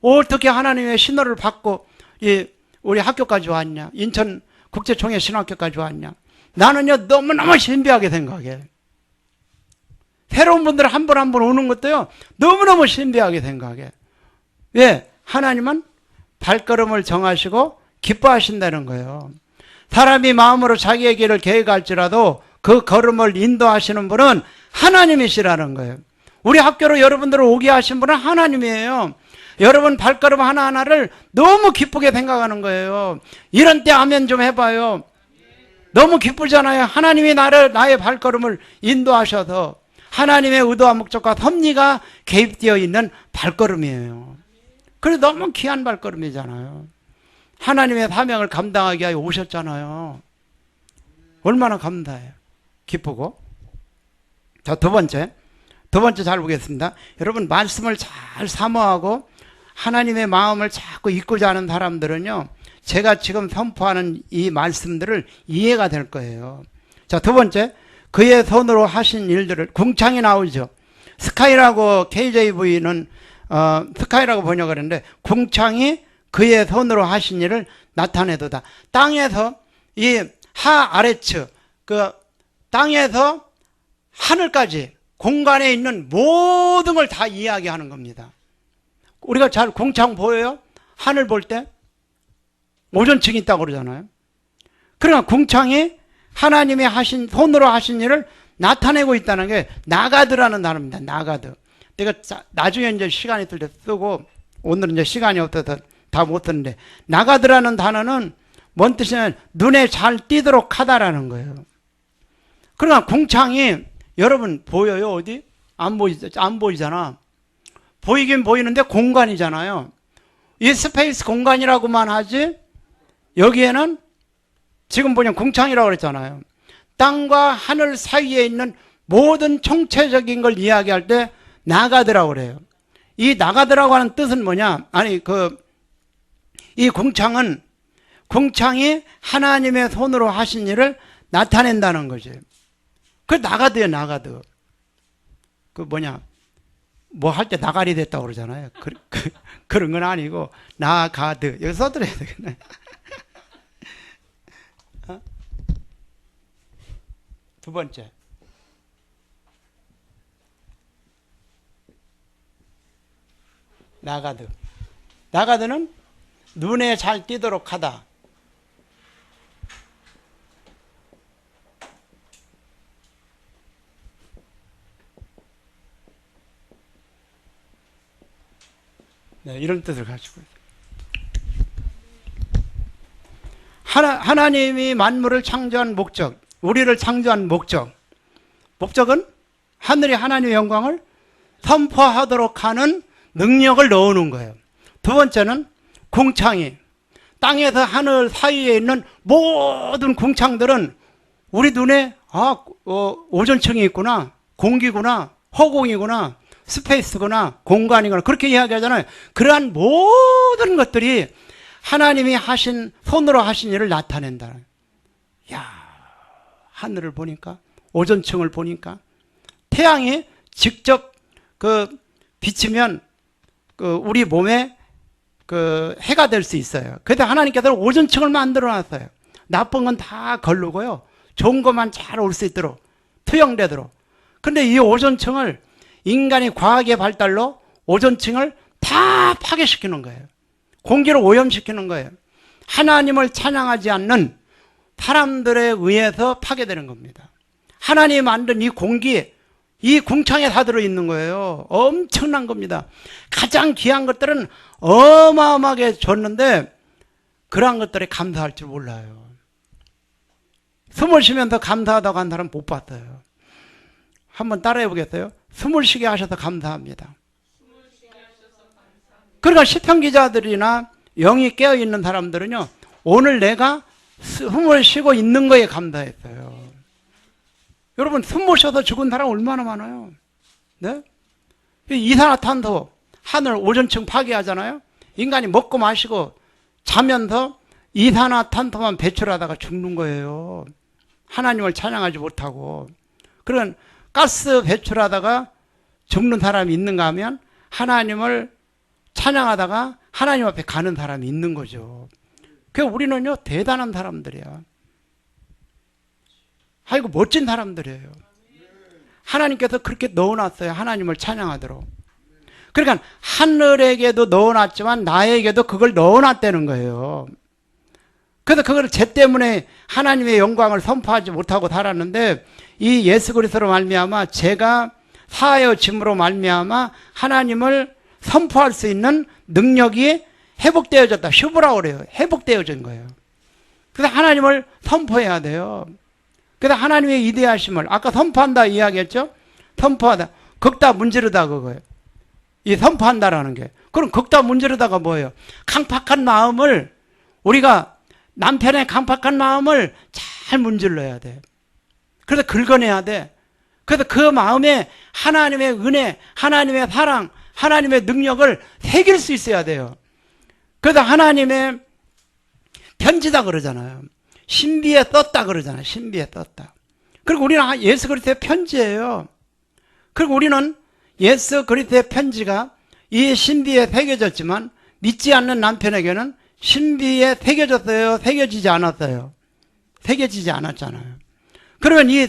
Speaker 3: 어떻게 하나님의 신호를 받고 우리 학교까지 왔냐? 인천 국제총회 신학교까지 왔냐? 나는요 너무너무 신비하게 생각해. 새로운 분들 한 분 한 분 오는 것도요 너무너무 신비하게 생각해. 왜? 하나님은 발걸음을 정하시고 기뻐하신다는 거예요. 사람이 마음으로 자기의 길을 계획할지라도 그 걸음을 인도하시는 분은 하나님이시라는 거예요. 우리 학교로 여러분들을 오게 하신 분은 하나님이에요. 여러분 발걸음 하나하나를 너무 기쁘게 생각하는 거예요. 이런 때 아멘 좀 해봐요. 너무 기쁘잖아요. 하나님이 나의 발걸음을 인도하셔서 하나님의 의도와 목적과 섭리가 개입되어 있는 발걸음이에요. 그래서 너무 귀한 발걸음이잖아요. 하나님의 사명을 감당하기 위해 오셨잖아요. 얼마나 감사해요. 기쁘고. 자, 두 번째 잘 보겠습니다. 여러분 말씀을 잘 사모하고 하나님의 마음을 자꾸 잊고자 하는 사람들은요 제가 지금 선포하는 이 말씀들을 이해가 될 거예요. 자, 두 번째, 그의 손으로 하신 일들을, 궁창이 나오죠. 스카이라고 KJV는 스카이라고 번역을 했는데 궁창이 그의 손으로 하신 일을 나타내도다. 땅에서 이 하아래츠, 그 땅에서 하늘까지 공간에 있는 모든 걸 다 이야기하는 겁니다. 우리가 잘 궁창 보여요? 하늘 볼 때? 오존층이 있다고 그러잖아요. 그러니까 궁창이 하나님이 손으로 하신 일을 나타내고 있다는 게 나가드라는 단어입니다. 나가드. 내가 나중에 이제 시간이 있을 때 쓰고 오늘은 이제 시간이 없어서 다 못 쓰는데 나가드라는 단어는 뭔 뜻이냐면 눈에 잘 띄도록 하다라는 거예요. 그러나 궁창이 여러분 보여요? 어디? 안 보이잖아. 보이긴 보이는데 공간이잖아요. 이 스페이스 공간이라고만 하지 여기에는 지금 보면 궁창이라고 그랬잖아요. 땅과 하늘 사이에 있는 모든 총체적인 걸 이야기할 때 나가드라고 그래요. 이 나가드라고 하는 뜻은 뭐냐? 아니 이 궁창이 하나님의 손으로 하신 일을 나타낸다는 거지. 그 나가드예요. 나가드. 그 뭐냐? 뭐 할 때 나가리 됐다고 그러잖아요. 그런 건 아니고 나가드. 여기 써드려야 되겠네. 두 번째. 나가드. 나가드는 눈에 잘 띄도록 하다. 네, 이런 뜻을 가지고 있어요. 하나님이 만물을 창조한 목적, 우리를 창조한 목적은 하늘이 하나님의 영광을 선포하도록 하는 능력을 넣어놓은 거예요. 두 번째는 궁창이, 땅에서 하늘 사이에 있는 모든 궁창들은 우리 눈에 오존층이 있구나, 공기구나, 허공이구나, 스페이스구나, 공간이구나, 그렇게 이야기하잖아요. 그러한 모든 것들이 하나님이 하신, 손으로 하신 일을 나타낸다. 야, 하늘을 보니까, 오존층을 보니까, 태양이 직접 비치면 우리 몸에 해가 될 수 있어요. 그래서 하나님께서는 오존층을 만들어 놨어요. 나쁜 건 다 걸르고요, 좋은 것만 잘 올 수 있도록, 투영되도록. 근데 이 오존층을 인간이 과학의 발달로 오존층을 다 파괴시키는 거예요. 공기를 오염시키는 거예요. 하나님을 찬양하지 않는 사람들에 의해서 파괴되는 겁니다. 하나님이 만든 이 공기, 이 궁창에 다 들어있는 거예요. 엄청난 겁니다. 가장 귀한 것들은 어마어마하게 줬는데 그러한 것들에 감사할 줄 몰라요. 숨을 쉬면서 감사하다고 한 사람 못 봤어요. 한번 따라해 보겠어요? 숨을 쉬게 하셔서 감사합니다. 그러니까 시편 기자들이나 영이 깨어있는 사람들은요, 오늘 내가 숨을 쉬고 있는 거에 감사했어요. 여러분, 숨 못 쉬어서 죽은 사람 얼마나 많아요? 네? 이산화탄소, 하늘 오존층 파괴하잖아요? 인간이 먹고 마시고 자면서 이산화탄소만 배출하다가 죽는 거예요. 하나님을 찬양하지 못하고. 그런 가스 배출하다가 죽는 사람이 있는가 하면 하나님을 찬양하다가 하나님 앞에 가는 사람이 있는 거죠. 그러니까 우리는요, 대단한 사람들이야. 아이고, 멋진 사람들이에요. 하나님께서 그렇게 넣어놨어요. 하나님을 찬양하도록. 그러니까 하늘에게도 넣어놨지만 나에게도 그걸 넣어놨다는 거예요. 그래서 그걸 죄 때문에 하나님의 영광을 선포하지 못하고 살았는데, 이 예수 그리스도로 말미암아 죄가 사하여짐으로 말미암아 하나님을 선포할 수 있는 능력이 회복되어졌다. 슈브라 그래요. 회복되어진 거예요. 그래서 하나님을 선포해야 돼요. 그래서 하나님의 위대하심을 아까 선포한다 이야기했죠. 선포하다, 긁다 문지르다, 그거예요. 이 선포한다라는 게. 그럼 긁다 문지르다가 뭐예요? 강팍한 마음을, 우리가 남편의 강팍한 마음을 잘 문질러야 돼. 그래서 긁어내야 돼. 그래서 그 마음에 하나님의 은혜, 하나님의 사랑, 하나님의 능력을 새길 수 있어야 돼요. 그래서 하나님의 편지다 그러잖아요. 신비에 썼다 그러잖아요. 신비에 썼다. 그리고 우리는 예수 그리스도의 편지예요. 그리고 우리는 예수 그리스도의 편지가 이 신비에 새겨졌지만 믿지 않는 남편에게는 신비에 새겨졌어요? 새겨지지 않았어요? 새겨지지 않았잖아요. 그러면 이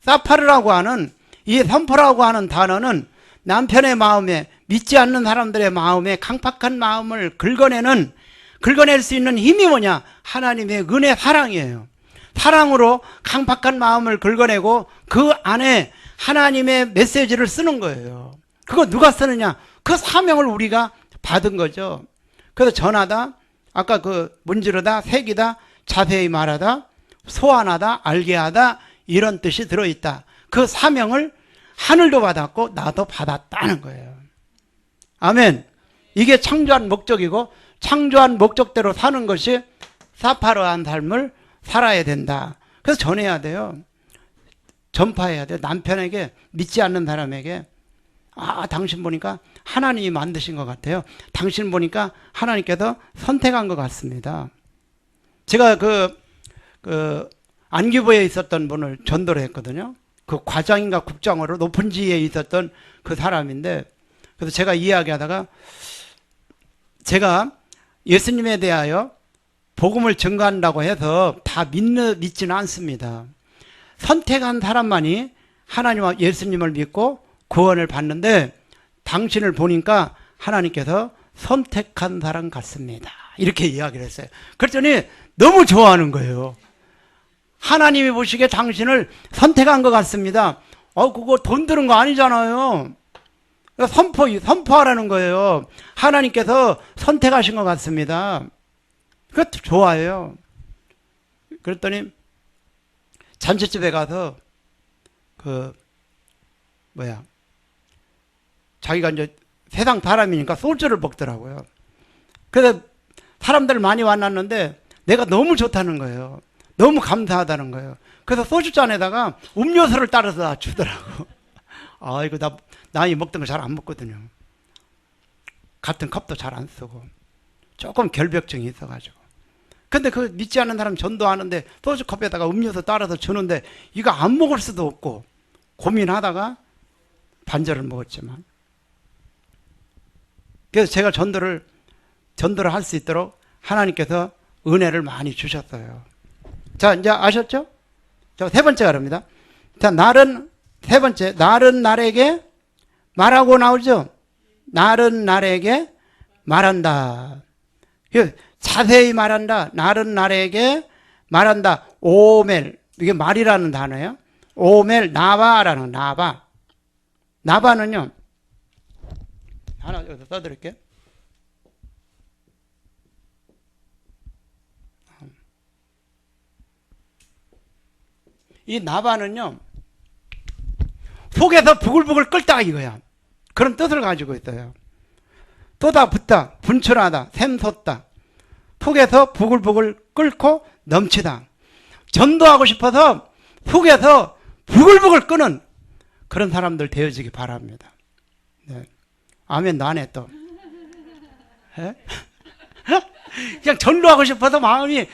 Speaker 3: 사파르라고 하는, 이 선포라고 하는 단어는 남편의 마음에, 믿지 않는 사람들의 마음에 강팍한 마음을 긁어낼 수 있는 힘이 뭐냐? 하나님의 은혜, 사랑이에요. 사랑으로 강팍한 마음을 긁어내고 그 안에 하나님의 메시지를 쓰는 거예요. 그거 누가 쓰느냐? 그 사명을 우리가 받은 거죠. 그래서 전하다, 아까 문지르다, 새기다, 자세히 말하다, 소환하다, 알게 하다, 이런 뜻이 들어있다. 그 사명을 하늘도 받았고 나도 받았다는 거예요. 아멘. 이게 창조한 목적이고, 창조한 목적대로 사는 것이 사파르한 삶을 살아야 된다. 그래서 전해야 돼요. 전파해야 돼요. 남편에게, 믿지 않는 사람에게, 당신 보니까 하나님이 만드신 것 같아요. 당신 보니까 하나님께서 선택한 것 같습니다. 제가 안기부에 있었던 분을 전도를 했거든요. 그 과장인가 국장으로 높은 지위에 있었던 그 사람인데, 그래서 제가 이야기하다가, 제가 예수님에 대하여 복음을 증거한다고 해서 다 믿지는 않습니다. 선택한 사람만이 하나님과 예수님을 믿고 구원을 받는데, 당신을 보니까 하나님께서 선택한 사람 같습니다. 이렇게 이야기를 했어요. 그랬더니 너무 좋아하는 거예요. 하나님이 보시기에 당신을 선택한 것 같습니다. 그거 돈 드는 거 아니잖아요. 선포하라는 거예요. 하나님께서 선택하신 것 같습니다. 그것도 좋아해요. 그랬더니 잔치집에 가서 자기가 이제 세상 사람이니까 소주를 먹더라고요. 그래서 사람들 많이 만났는데 내가 너무 좋다는 거예요. 너무 감사하다는 거예요. 그래서 소주잔에다가 음료수를 따라서 주더라고. 이거 나이 먹던 거 잘 안 먹거든요. 같은 컵도 잘 안 쓰고. 조금 결벽증이 있어가지고. 근데 그 믿지 않는 사람 전도하는데 소주컵에다가 음료수 따라서 주는데 이거 안 먹을 수도 없고 고민하다가 반절을 먹었지만. 그래서 제가 전도를 할 수 있도록 하나님께서 은혜를 많이 주셨어요. 자, 이제 아셨죠? 자, 세 번째가 그럽니다. 자, 세 번째, 날은 날에게 말하고 나오죠? 날은 날에게 말한다. 자세히 말한다. 날은 날에게 말한다. 오멜. 이게 말이라는 단어예요. 오멜, 나바라는 나바. 나바는요, 하나 여기서 써드릴게요. 이 나바는요, 속에서 부글부글 끓다 이거야. 그런 뜻을 가지고 있어요. 쏟아 붓다, 분출하다, 샘솟다. 속에서 부글부글 끓고 넘치다. 전도하고 싶어서 속에서 부글부글 끄는 그런 사람들 되어지기 바랍니다. 네. 아멘, 나네 또. 그냥 전도하고 싶어서 마음이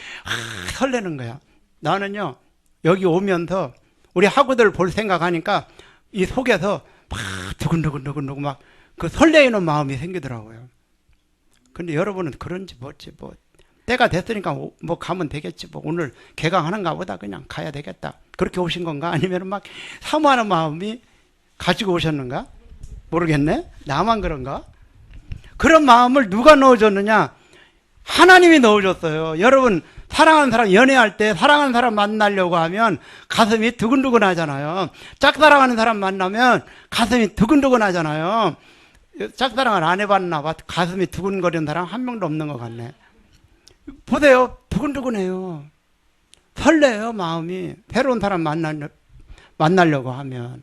Speaker 3: 설레는 거야. 나는요, 여기 오면서 우리 학우들 볼 생각하니까 이 속에서 막 두근두근두근두근 막 그 설레이는 마음이 생기더라고요. 근데 여러분은 그런지 뭐지, 때가 됐으니까 뭐 가면 되겠지, 오늘 개강하는가 보다 그냥 가야 되겠다, 그렇게 오신 건가? 아니면 막 사모하는 마음이 가지고 오셨는가? 모르겠네. 나만 그런가? 그런 마음을 누가 넣어줬느냐? 하나님이 넣어줬어요. 여러분, 사랑하는 사람, 연애할 때 사랑하는 사람 만나려고 하면 가슴이 두근두근 하잖아요. 짝사랑하는 사람 만나면 가슴이 두근두근 하잖아요. 짝사랑을 안 해봤나 봐. 가슴이 두근거리는 사람 한 명도 없는 것 같네. 보세요. 두근두근해요. 설레요, 마음이. 새로운 사람 만나려고 하면.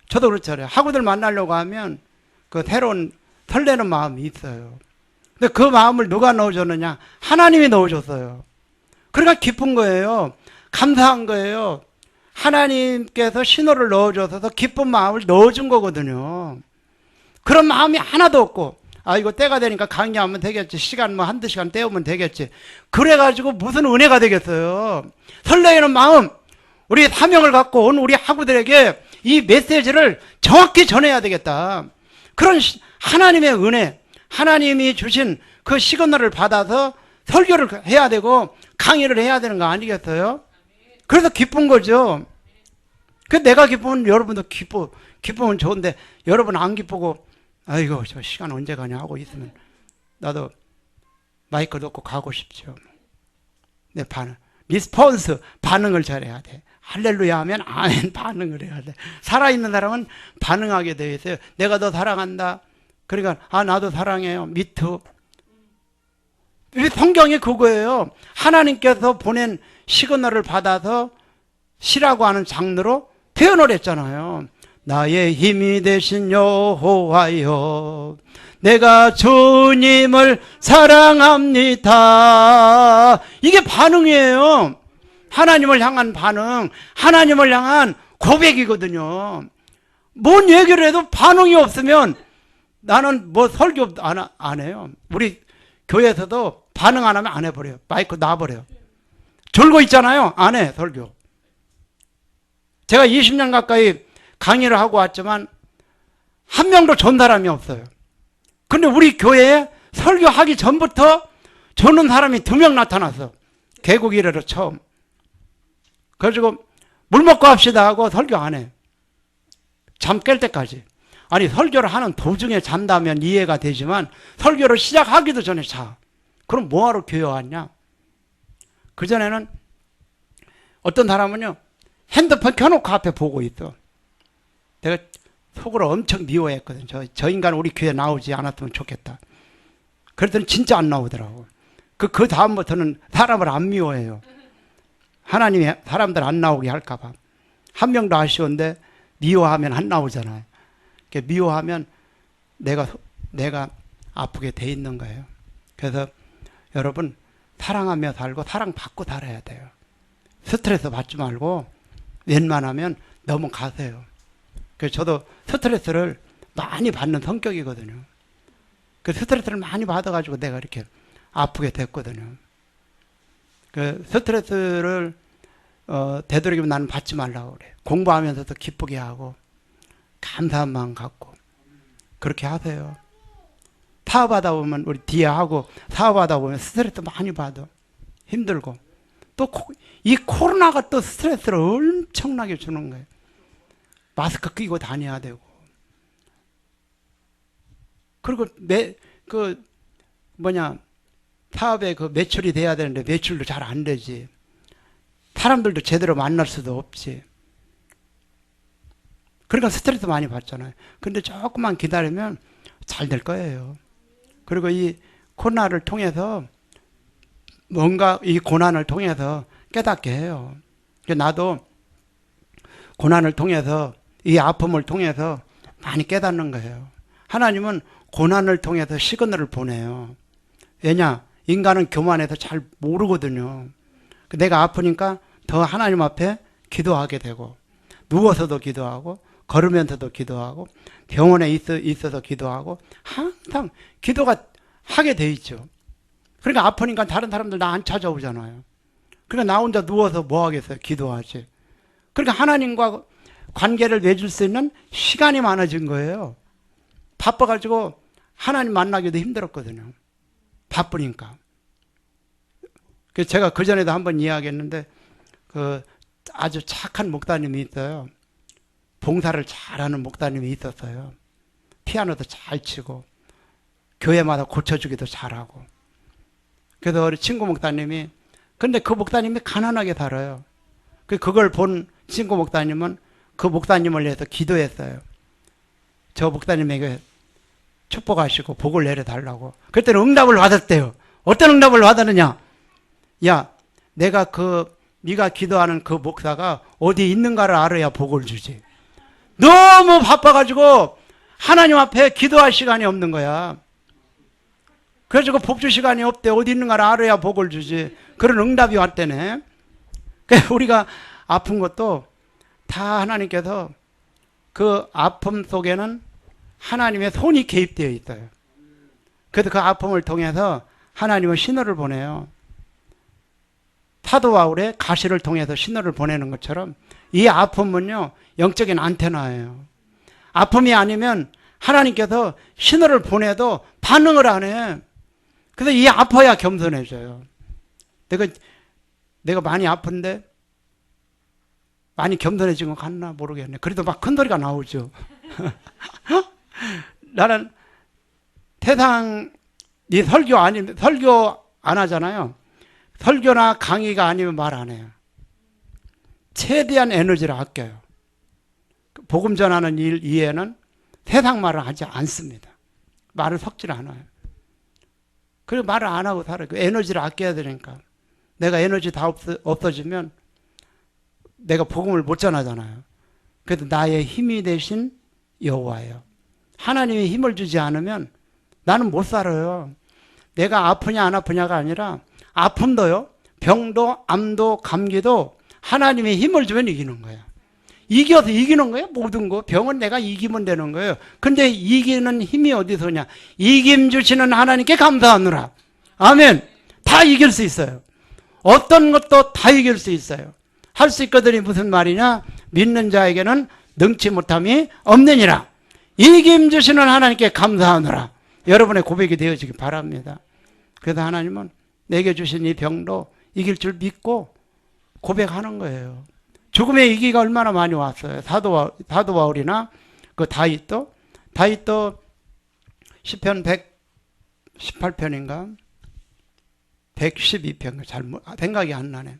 Speaker 3: 저도 그렇잖아요. 학우들 만나려고 하면 그 새로운 설레는 마음이 있어요. 근데 그 마음을 누가 넣어줬느냐? 하나님이 넣어줬어요. 그러니까 기쁜 거예요. 감사한 거예요. 하나님께서 신호를 넣어줘서 기쁜 마음을 넣어준 거거든요. 그런 마음이 하나도 없고, 이거 때가 되니까 강의하면 되겠지, 시간 한두 시간 때우면 되겠지, 그래가지고 무슨 은혜가 되겠어요. 설레이는 마음, 우리 사명을 갖고 온 우리 학우들에게 이 메시지를 정확히 전해야 되겠다. 그런 하나님의 은혜, 하나님이 주신 그 시그널을 받아서 설교를 해야 되고 강의를 해야 되는 거 아니겠어요? 그래서 기쁜 거죠. 그 내가 기쁘면 여러분도 기쁘면 좋은데, 여러분 안 기쁘고 아이고 저 시간 언제 가냐 하고 있으면 나도 마이크 놓고 가고 싶죠. 내 리스폰스, 반응을 잘해야 돼. 할렐루야 하면 아멘 반응을 해야 돼. 살아있는 사람은 반응하게 되어 있어요. 내가 너 사랑한다. 그러니까 나도 사랑해요. 미투. 성경이 그거예요. 하나님께서 보낸 시그널을 받아서 시라고 하는 장르로 표현을 했잖아요. 나의 힘이 되신 여호와여, 내가 주님을 사랑합니다. 이게 반응이에요. 하나님을 향한 반응, 하나님을 향한 고백이거든요. 뭔 얘기를 해도 반응이 없으면 나는 설교 안 해요. 우리 교회에서도 반응 안 하면 안 해버려요. 마이크 놔버려요. 졸고 있잖아요. 안 해, 설교. 제가 20년 가까이 강의를 하고 왔지만 한 명도 존 사람이 없어요. 근데 우리 교회에 설교하기 전부터 조는 사람이 2명 나타났어. 개국 이래로 처음. 그래가지고 물 먹고 합시다 하고 설교 안 해. 잠 깰 때까지. 아니, 설교를 하는 도중에 잔다면 이해가 되지만 설교를 시작하기도 전에 자. 그럼 뭐하러 교회 왔냐? 그전에는 어떤 사람은요, 핸드폰 켜놓고 앞에 보고 있어. 내가 속으로 엄청 미워했거든. 저 인간 우리 교회 나오지 않았으면 좋겠다. 그랬더니 진짜 안 나오더라고. 그 다음부터는 사람을 안 미워해요. 하나님이 사람들 안 나오게 할까봐. 한 명도 아쉬운데 미워하면 안 나오잖아요. 미워하면 내가 아프게 돼 있는 거예요. 그래서 여러분 사랑하며 살고 사랑받고 살아야 돼요. 스트레스 받지 말고 웬만하면 넘어가세요. 그래서 저도 스트레스를 많이 받는 성격이거든요. 그 스트레스를 많이 받아가지고 내가 이렇게 아프게 됐거든요. 그 스트레스를 되도록이면 나는 받지 말라고 그래. 공부하면서도 기쁘게 하고 감사한 마음 갖고 그렇게 하세요. 사업하다 보면 우리 디아하고 사업하다 보면 스트레스 많이 받아. 힘들고 또 이 코로나가 또 스트레스를 엄청나게 주는 거예요. 마스크 끼고 다녀야 되고 그리고 사업에 그 매출이 돼야 되는데 매출도 잘 안 되지. 사람들도 제대로 만날 수도 없지. 그러니까 스트레스 많이 받잖아요. 근데 조금만 기다리면 잘 될 거예요. 그리고 이 코로나를 통해서 뭔가 이 고난을 통해서 깨닫게 해요. 나도 고난을 통해서 이 아픔을 통해서 많이 깨닫는 거예요. 하나님은 고난을 통해서 시그널을 보내요. 왜냐? 인간은 교만해서 잘 모르거든요. 내가 아프니까 더 하나님 앞에 기도하게 되고 누워서도 기도하고 걸으면서도 기도하고 병원에 있어서 기도하고 항상 기도가 하게 돼 있죠. 그러니까 아프니까 다른 사람들 나 안 찾아오잖아요. 그러니까 나 혼자 누워서 뭐 하겠어요? 기도하지. 그러니까 하나님과 관계를 맺을 수 있는 시간이 많아진 거예요. 바빠가지고 하나님 만나기도 힘들었거든요. 바쁘니까. 그래서 제가 그전에도 한번 이야기했는데 그 아주 착한 목사님이 있어요. 봉사를 잘하는 목사님이 있었어요. 피아노도 잘 치고 교회마다 고쳐주기도 잘하고. 그래서 우리 친구 목사님이 근데 그 목사님이 가난하게 살아요. 그걸 본 친구 목사님은 그 목사님을 위해서 기도했어요. 저 목사님에게 축복하시고 복을 내려달라고. 그때는 응답을 받았대요. 어떤 응답을 받았느냐? 야, 내가 네가 기도하는 그 목사가 어디 있는가를 알아야 복을 주지. 너무 바빠가지고 하나님 앞에 기도할 시간이 없는 거야. 그래가지고 복주 시간이 없대. 어디 있는가를 알아야 복을 주지. 그런 응답이 왔대네. 우리가 아픈 것도 다 하나님께서 그 아픔 속에는 하나님의 손이 개입되어 있어요. 그래서 그 아픔을 통해서 하나님은 신호를 보내요. 사도 바울의 가시를 통해서 신호를 보내는 것처럼 이 아픔은요 영적인 안테나예요. 아픔이 아니면 하나님께서 신호를 보내도 반응을 안 해. 그래서 이 아파야 겸손해져요. 내가 많이 아픈데 많이 겸손해진 것 같나 모르겠네. 그래도 막 큰 소리가 나오죠. 나는 세상 이 설교 안 하잖아요. 설교나 강의가 아니면 말 안 해요. 최대한 에너지를 아껴요. 복음 전하는 일 이외에는 세상 말을 하지 않습니다. 말을 섞질 않아요. 그리고 말을 안 하고 살아요. 그 에너지를 아껴야 되니까. 내가 에너지 다 없어지면 내가 복음을 못 전하잖아요. 그래도 나의 힘이 되신 여호와예요. 하나님이 힘을 주지 않으면 나는 못 살아요. 내가 아프냐 안 아프냐가 아니라 아픔도요. 병도 암도 감기도 하나님의 힘을 주면 이기는 거예요. 이겨서 이기는 거예요. 모든 거. 병은 내가 이기면 되는 거예요. 근데 이기는 힘이 어디서 오냐. 이김 주시는 하나님께 감사하노라. 아멘. 다 이길 수 있어요. 어떤 것도 다 이길 수 있어요. 할 수 있거든이 무슨 말이냐. 믿는 자에게는 능치 못함이 없느니라. 이김 주시는 하나님께 감사하노라. 여러분의 고백이 되어지기 바랍니다. 그래서 하나님은 내게 주신 이 병도 이길 줄 믿고 고백하는 거예요. 죽음의 위기가 얼마나 많이 왔어요. 사도 바울이나 그 다윗도 시편 118편인가 112편 잘 생각이 안 나네.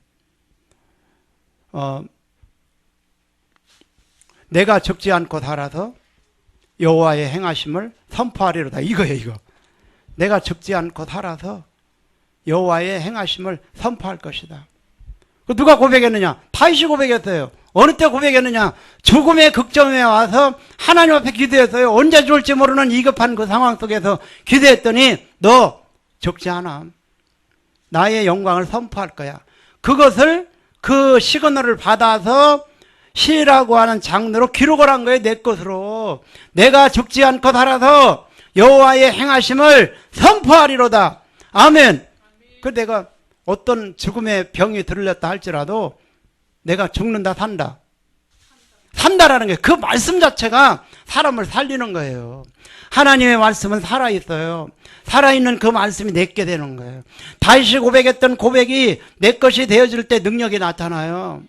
Speaker 3: 내가 적지 않고 살아서 여호와의 행하심을 선포하리로다. 이거예요, 이거. 내가 적지 않고 살아서 여호와의 행하심을 선포할 것이다. 누가 고백했느냐? 다윗이 고백했어요. 어느 때 고백했느냐? 죽음의 극점에 와서 하나님 앞에 기도했어요. 언제 죽을지 모르는 위급한 그 상황 속에서 기도했더니 너 죽지 않아. 나의 영광을 선포할 거야. 그것을 그 시그널을 받아서 시라고 하는 장르로 기록을 한 거예요. 내 것으로. 내가 죽지 않고 살아서 여호와의 행하심을 선포하리로다. 아멘. 그 내가 어떤 죽음의 병이 들렸다 할지라도 내가 죽는다 산다. 산다라는 게 그 말씀 자체가 사람을 살리는 거예요. 하나님의 말씀은 살아있어요. 살아있는 그 말씀이 내게 되는 거예요. 다윗이 고백했던 고백이 내 것이 되어질 때 능력이 나타나요.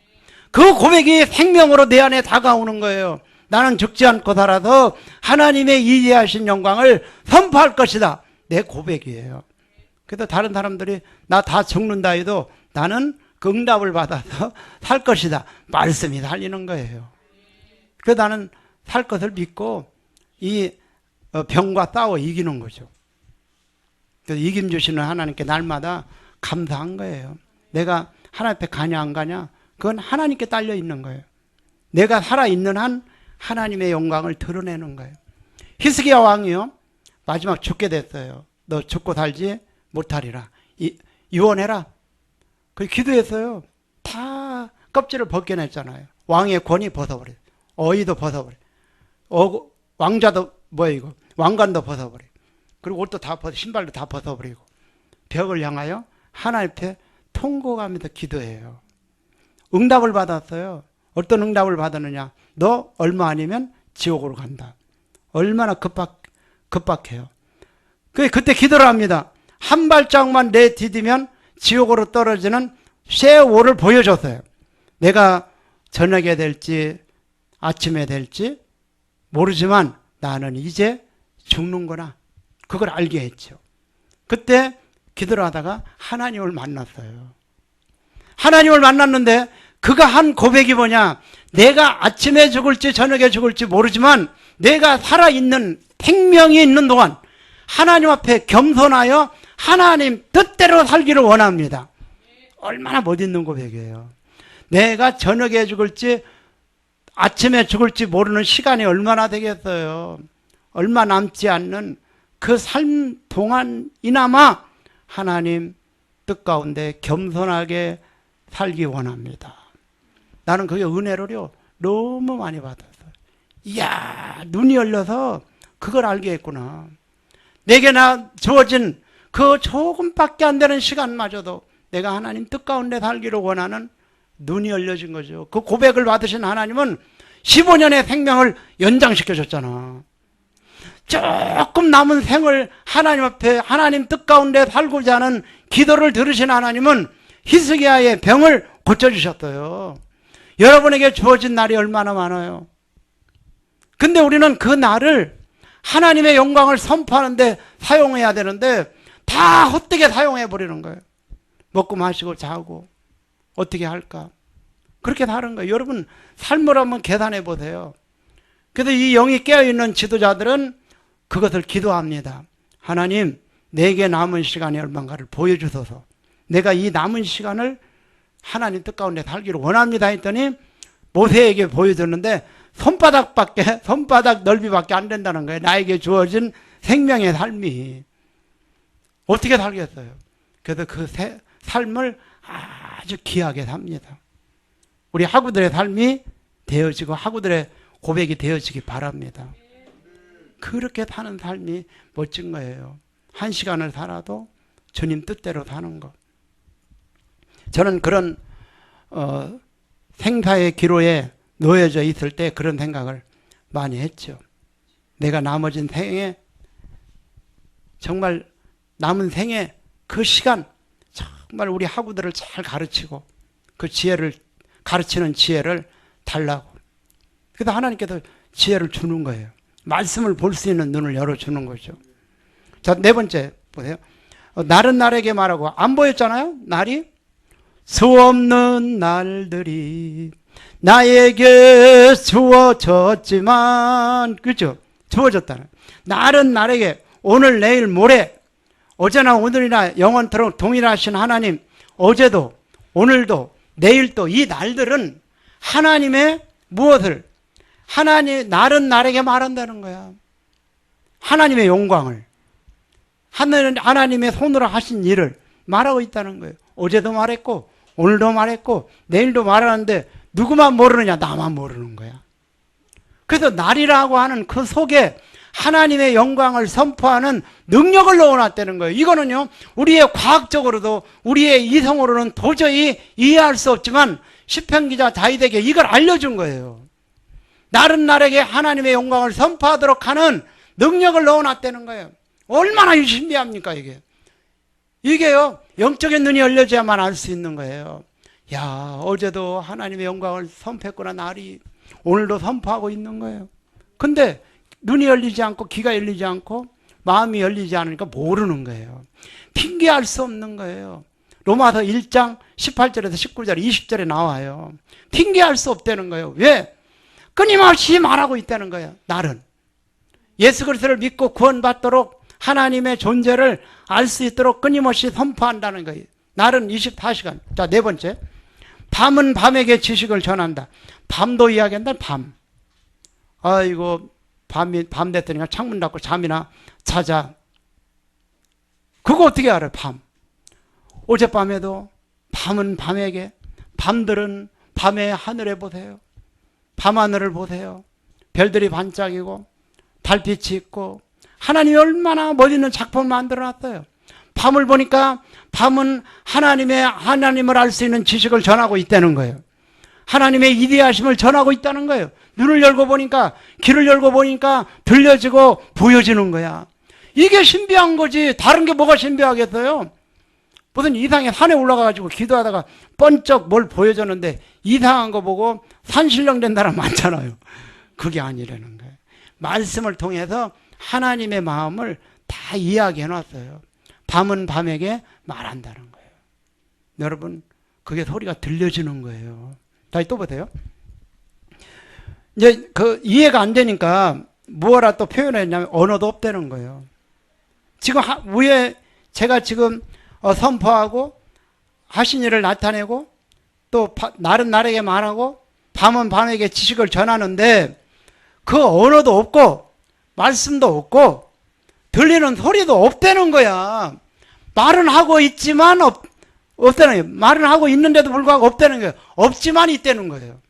Speaker 3: 그 고백이 생명으로 내 안에 다가오는 거예요. 나는 죽지 않고 살아서 하나님의 이해하신 영광을 선포할 것이다. 내 고백이에요. 그래서 다른 사람들이 나 다 죽는다 해도 나는 그 응답을 받아서 살 것이다. 말씀이 살리는 거예요. 그래서 나는 살 것을 믿고 이 병과 싸워 이기는 거죠. 그래서 이김 주시는 하나님께 날마다 감사한 거예요. 내가 하나님 앞에 가냐 안 가냐 그건 하나님께 딸려 있는 거예요. 내가 살아있는 한 하나님의 영광을 드러내는 거예요. 히스기야 왕이요 마지막 죽게 됐어요. 너 죽고 살지 못하리라. 유언해라. 그 기도했어요. 다 껍질을 벗겨냈잖아요. 왕의 권위 벗어버려요. 어의도 벗어버려요. 왕자도 뭐야 이거 왕관도 벗어버려요. 그리고 옷도 다 벗어 신발도 다 벗어버리고 벽을 향하여 하나님 앞에 통곡하면서 기도해요. 응답을 받았어요. 어떤 응답을 받았느냐? 너 얼마 아니면 지옥으로 간다. 얼마나 급박해요. 그때 기도를 합니다. 한 발짝만 내디디면 지옥으로 떨어지는 쇠오를 보여줬어요. 내가 저녁에 될지 아침에 될지 모르지만 나는 이제 죽는구나. 그걸 알게 했죠. 그때 기도를 하다가 하나님을 만났어요. 하나님을 만났는데 그가 한 고백이 뭐냐? 내가 아침에 죽을지 저녁에 죽을지 모르지만 내가 살아있는 생명이 있는 동안 하나님 앞에 겸손하여 하나님 뜻대로 살기를 원합니다. 얼마나 멋있는 고백이에요. 내가 저녁에 죽을지 아침에 죽을지 모르는 시간이 얼마나 되겠어요. 얼마 남지 않는 그 삶 동안이나마 하나님 뜻 가운데 겸손하게 살기 원합니다. 나는 그게 은혜로요 너무 많이 받았어요. 이야 눈이 열려서 그걸 알게 했구나. 내게 주어진 그 조금밖에 안 되는 시간마저도 내가 하나님 뜻 가운데 살기를 원하는 눈이 열려진 거죠. 그 고백을 받으신 하나님은 15년의 생명을 연장시켜줬잖아. 조금 남은 생을 하나님 앞에 하나님 뜻 가운데 살고자 하는 기도를 들으신 하나님은 히스기야의 병을 고쳐주셨어요. 여러분에게 주어진 날이 얼마나 많아요. 근데 우리는 그 날을 하나님의 영광을 선포하는데 사용해야 되는데 다 헛되게 사용해버리는 거예요. 먹고 마시고 자고 어떻게 할까? 그렇게 사는 거예요. 여러분 삶을 한번 계산해 보세요. 그래서 이 영이 깨어있는 지도자들은 그것을 기도합니다. 하나님 내게 남은 시간이 얼마인가를 보여주소서. 내가 이 남은 시간을 하나님 뜻 가운데 살기를 원합니다 했더니 모세에게 보여줬는데 손바닥 넓이밖에 안 된다는 거예요. 나에게 주어진 생명의 삶이 어떻게 살겠어요? 그래서 그 삶을 아주 귀하게 삽니다. 우리 학우들의 삶이 되어지고 학우들의 고백이 되어지기 바랍니다. 그렇게 사는 삶이 멋진 거예요. 한 시간을 살아도 주님 뜻대로 사는 것. 저는 그런 생사의 기로에 놓여져 있을 때 그런 생각을 많이 했죠. 내가 나머진 생에 정말 남은 생에 그 시간 정말 우리 학우들을 잘 가르치고 그 지혜를 가르치는 지혜를 달라고. 그래서 하나님께서 지혜를 주는 거예요. 말씀을 볼 수 있는 눈을 열어주는 거죠. 자, 네 번째 보세요. 날은 날에게 말하고 안 보였잖아요. 날이 수 없는 날들이 나에게 주어졌지만 그렇죠? 주어졌다는 날은 날에게 오늘 내일 모레 어제나 오늘이나 영원토록 동일하신 하나님 어제도 오늘도 내일도 이 날들은 하나님의 무엇을? 하나님, 날은 날에게 말한다는 거야. 하나님의 영광을. 하나님의 손으로 하신 일을 말하고 있다는 거예요. 어제도 말했고, 오늘도 말했고, 내일도 말하는데, 누구만 모르느냐? 나만 모르는 거야. 그래서 날이라고 하는 그 속에 하나님의 영광을 선포하는 능력을 넣어놨다는 거예요. 이거는요, 우리의 과학적으로도, 우리의 이성으로는 도저히 이해할 수 없지만, 시편 기자 다윗에게 이걸 알려준 거예요. 날은 날에게 하나님의 영광을 선포하도록 하는 능력을 넣어놨다는 거예요. 얼마나 신비합니까, 이게? 이게요, 영적인 눈이 열려져야만 알 수 있는 거예요. 야, 어제도 하나님의 영광을 선포했구나, 날이. 오늘도 선포하고 있는 거예요. 근데 눈이 열리지 않고 귀가 열리지 않고 마음이 열리지 않으니까 모르는 거예요. 핑계할 수 없는 거예요. 로마서 1장 18절에서 19절, 20절에 나와요. 핑계할 수 없다는 거예요. 왜? 끊임없이 말하고 있다는 거예요. 날은. 예수 그리스도를 믿고 구원받도록 하나님의 존재를 알 수 있도록 끊임없이 선포한다는 거예요. 날은 24시간. 자, 네 번째. 밤은 밤에게 지식을 전한다. 밤도 이야기한다, 밤. 아이고, 밤 됐더니 창문 닫고 잠이나 자자. 그거 어떻게 알아요, 밤? 어젯밤에도 밤은 밤에게, 밤들은 밤의 하늘에 보세요. 밤하늘을 보세요. 별들이 반짝이고, 달빛이 있고, 하나님이 얼마나 멋있는 작품을 만들어 놨어요. 밤을 보니까 밤은 하나님을 알 수 있는 지식을 전하고 있다는 거예요. 하나님의 이대하심을 전하고 있다는 거예요. 눈을 열고 보니까, 귀를 열고 보니까 들려지고 보여지는 거야. 이게 신비한 거지. 다른 게 뭐가 신비하겠어요? 무슨 이상의 산에 올라가가지고 기도하다가 번쩍 뭘 보여줬는데 이상한 거 보고 산신령된 사람 많잖아요. 그게 아니라는 거예요. 말씀을 통해서 하나님의 마음을 다 이야기해 놨어요. 밤은 밤에게 말한다는 거예요. 여러분, 그게 소리가 들려지는 거예요. 다시 또 보세요. 이제 이해가 안 되니까 뭐라 또 표현했냐면 언어도 없다는 거예요. 지금 위에 제가 지금 선포하고 하신 일을 나타내고 또 날은 날에게 말하고 밤은 밤에게 지식을 전하는데 그 언어도 없고 말씀도 없고 들리는 소리도 없다는 거야. 말은 하고 있지만 없다는 거예요. 말은 하고 있는데도 불구하고 없다는 거예요. 없지만 있다는 거예요.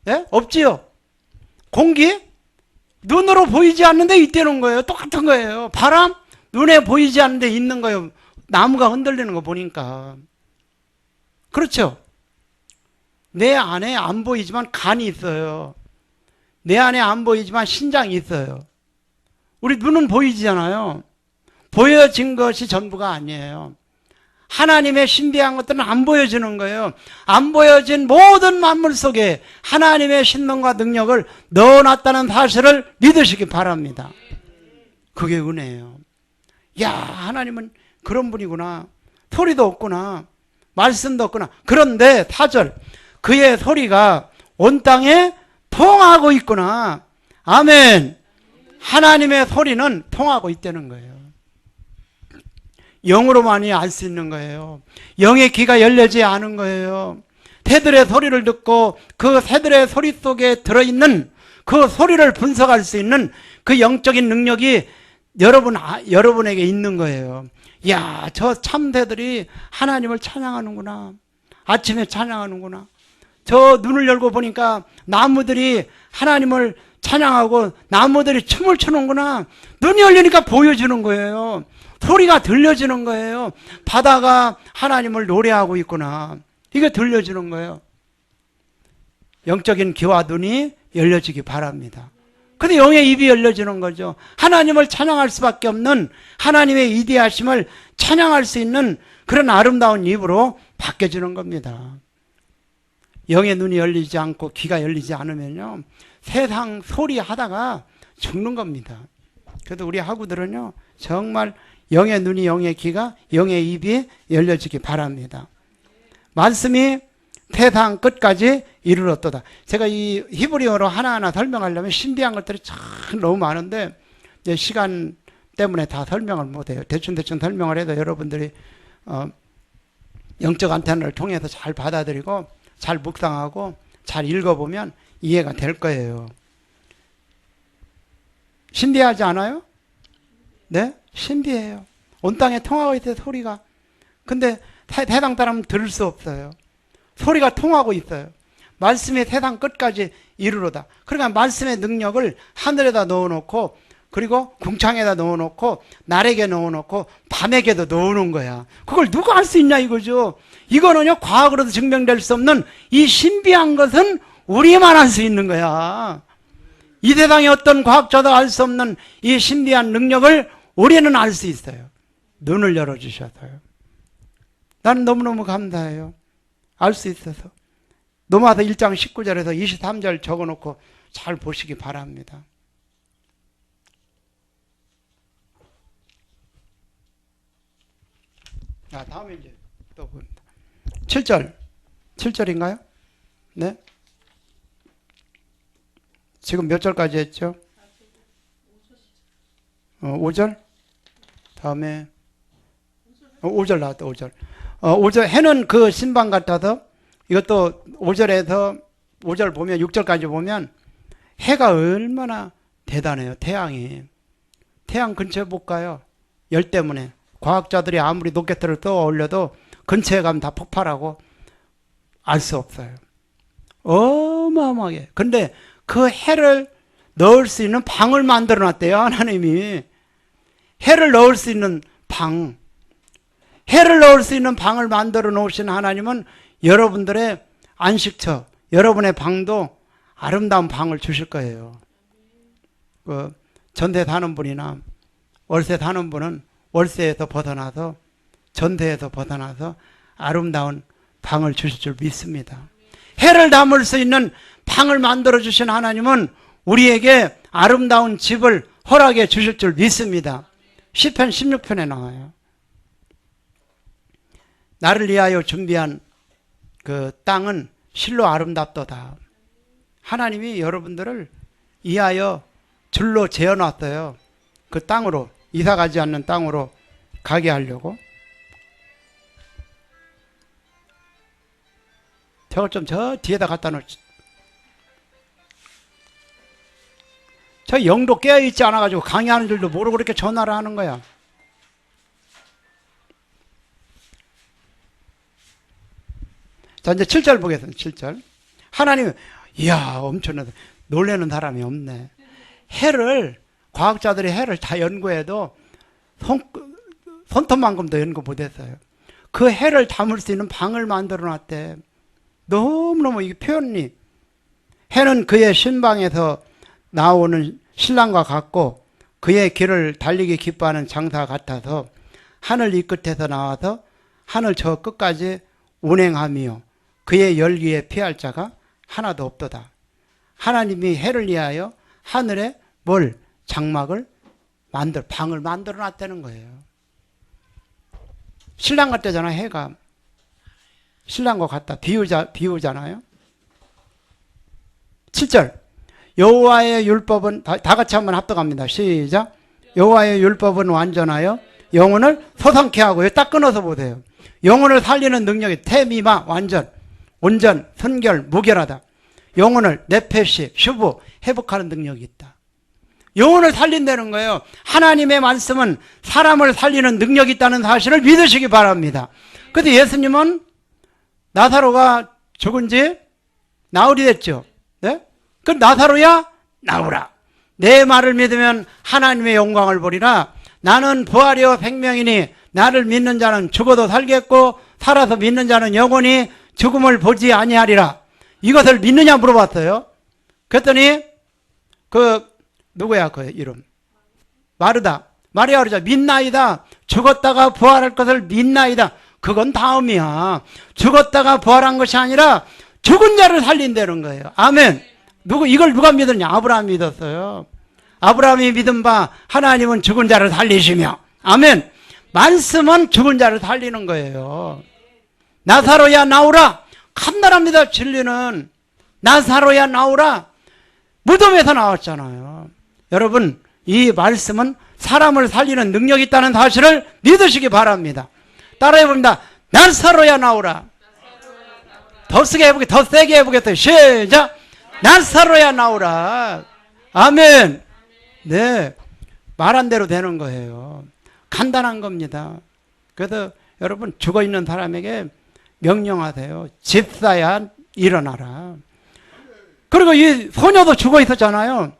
Speaker 3: 예? 없지요. 공기? 눈으로 보이지 않는데 있다는 거예요. 똑같은 거예요. 바람? 눈에 보이지 않는데 있는 거예요. 나무가 흔들리는 거 보니까. 그렇죠? 내 안에 안 보이지만 간이 있어요. 내 안에 안 보이지만 신장이 있어요. 우리 눈은 보이잖아요. 보여진 것이 전부가 아니에요. 하나님의 신비한 것들은 안 보여지는 거예요. 안 보여진 모든 만물 속에 하나님의 신능과 능력을 넣어놨다는 사실을 믿으시기 바랍니다. 그게 은혜예요. 야, 하나님은 그런 분이구나. 소리도 없구나. 말씀도 없구나. 그런데 4절, 그의 소리가 온 땅에 통하고 있구나. 아멘. 하나님의 소리는 통하고 있다는 거예요. 영으로만이 알 수 있는 거예요. 영의 귀가 열리지 않은 거예요. 새들의 소리를 듣고 그 새들의 소리 속에 들어있는 그 소리를 분석할 수 있는 그 영적인 능력이 여러분에게 있는 거예요. 야, 저 참새들이 하나님을 찬양하는구나. 아침에 찬양하는구나. 저 눈을 열고 보니까 나무들이 하나님을 찬양하고 나무들이 춤을 추는구나. 눈이 열리니까 보여주는 거예요. 소리가 들려지는 거예요. 바다가 하나님을 노래하고 있구나. 이게 들려지는 거예요. 영적인 귀와 눈이 열려지기 바랍니다. 근데 영의 입이 열려지는 거죠. 하나님을 찬양할 수밖에 없는 하나님의 이대하심을 찬양할 수 있는 그런 아름다운 입으로 바뀌어지는 겁니다. 영의 눈이 열리지 않고 귀가 열리지 않으면요, 세상 소리 하다가 죽는 겁니다. 그래도 우리 학우들은요, 정말 영의 눈이, 영의 귀가, 영의 입이 열려지기 바랍니다. 말씀이 세상 끝까지 이르렀도다. 제가 이 히브리어로 하나하나 설명하려면 신비한 것들이 참 너무 많은데 이제 시간 때문에 다 설명을 못해요. 대충 설명을 해도 여러분들이 영적 안테나를 통해서 잘 받아들이고 잘 묵상하고 잘 읽어보면 이해가 될 거예요. 신비하지 않아요? 네? 신비해요. 온 땅에 통하고 있어요, 소리가. 근데 세상 사람은 들을 수 없어요. 소리가 통하고 있어요. 말씀이 세상 끝까지 이르로다. 그러니까 말씀의 능력을 하늘에다 넣어놓고, 그리고 궁창에다 넣어놓고, 날에게 넣어놓고, 밤에게도 넣어놓은 거야. 그걸 누가 할 수 있냐 이거죠. 이거는요, 과학으로도 증명될 수 없는 이 신비한 것은 우리만 할 수 있는 거야. 이 세상에 어떤 과학자도 알 수 없는 이 신비한 능력을 우리는 알 수 있어요. 눈을 열어주셔서요. 나는 너무너무 감사해요. 알 수 있어서. 로마서 1장 19절에서 23절 적어놓고 잘 보시기 바랍니다. 다음에 이제 또 봅니다. 7절. 7절인가요? 네? 지금 몇 절까지 했죠? 5절? 다음에 5절 나왔다. 5절. 5절 해는 그 신방 같아서, 이것도 5절에서 5절 보면 6절까지 보면 해가 얼마나 대단해요. 태양이. 태양 근처에 못 가요. 열 때문에. 과학자들이 아무리 로켓을 떠 올려도 근처에 가면 다 폭발하고 알 수 없어요. 어마어마하게. 근데 그 해를 넣을 수 있는 방을 만들어 놨대요, 하나님이. 해를 넣을 수 있는 방. 해를 넣을 수 있는 방을 만들어 놓으신 하나님은 여러분들의 안식처, 여러분의 방도 아름다운 방을 주실 거예요. 그 전세 사는 분이나 월세 사는 분은 월세에서 벗어나서, 전세에서 벗어나서 아름다운 방을 주실 줄 믿습니다. 해를 담을 수 있는 방을 만들어 주신 하나님은 우리에게 아름다운 집을 허락해 주실 줄 믿습니다. 시편 16편에 나와요. 나를 위하여 준비한 그 땅은 실로 아름답도다. 하나님이 여러분들을 위하여 줄로 재어놨어요. 그 땅으로, 이사가지 않는 땅으로 가게 하려고. 저걸 좀 저 뒤에다 갖다 놓지. 저 영도 깨어있지 않아가지고 강의하는 줄도 모르고 그렇게 전화를 하는 거야. 자, 이제 7절 보겠습니다. 7절. 하나님, 이야, 엄청나다. 놀라는 사람이 없네. 해를, 과학자들이 해를 다 연구해도 손톱만큼도 연구 못했어요. 그 해를 담을 수 있는 방을 만들어 놨대. 너무너무 이게 표현이. 해는 그의 신방에서 나오는 신랑과 같고 그의 길을 달리기 기뻐하는 장사 같아서 하늘 이 끝에서 나와서 하늘 저 끝까지 운행하며 그의 열기에 피할 자가 하나도 없도다. 하나님이 해를 위하여 하늘에 뭘? 장막을 방을 만들어 놨다는 거예요. 신랑 같다잖아, 해가. 신랑과 같다. 비유잖아요. 7절. 여호와의 율법은, 다 같이 한번 합독합니다. 시작. 여호와의 율법은 완전하여 영혼을 소상케 하고, 딱 끊어서 보세요. 영혼을 살리는 능력이 태미마, 완전, 온전, 선결, 무결하다. 영혼을 네페시, 슈브, 회복하는 능력이 있다. 영혼을 살린다는 거예요. 하나님의 말씀은 사람을 살리는 능력이 있다는 사실을 믿으시기 바랍니다. 그런데 예수님은 나사로가 죽은 지 나흘이 됐죠. 네? 그 나사로야 나오라. 내 말을 믿으면 하나님의 영광을 보리라. 나는 부활이요 생명이니 나를 믿는 자는 죽어도 살겠고 살아서 믿는 자는 영원히 죽음을 보지 아니하리라. 이것을 믿느냐 물어봤어요. 그랬더니 누구야 그 이름? 마르다. 마리아 그러자. 믿나이다. 죽었다가 부활할 것을 믿나이다. 그건 다음이야. 죽었다가 부활한 것이 아니라 죽은 자를 살린다는 거예요. 아멘. 이걸 누가 믿었냐? 아브라함이 믿었어요. 아브라함이 믿은 바 하나님은 죽은 자를 살리시며. 아멘. 말씀은 죽은 자를 살리는 거예요. 나사로야 나오라. 간단합니다. 진리는. 나사로야 나오라. 무덤에서 나왔잖아요. 여러분, 이 말씀은 사람을 살리는 능력이 있다는 사실을 믿으시기 바랍니다. 따라해봅니다. 나사로야 나오라. 더 세게 해보게, 더 세게 해보겠어요. 시작! 나사로야 나오라. 아멘. 네. 말한 대로 되는 거예요. 간단한 겁니다. 그래서 여러분 죽어있는 사람에게 명령하세요. 집사야 일어나라. 그리고 이 소녀도 죽어 있었잖아요.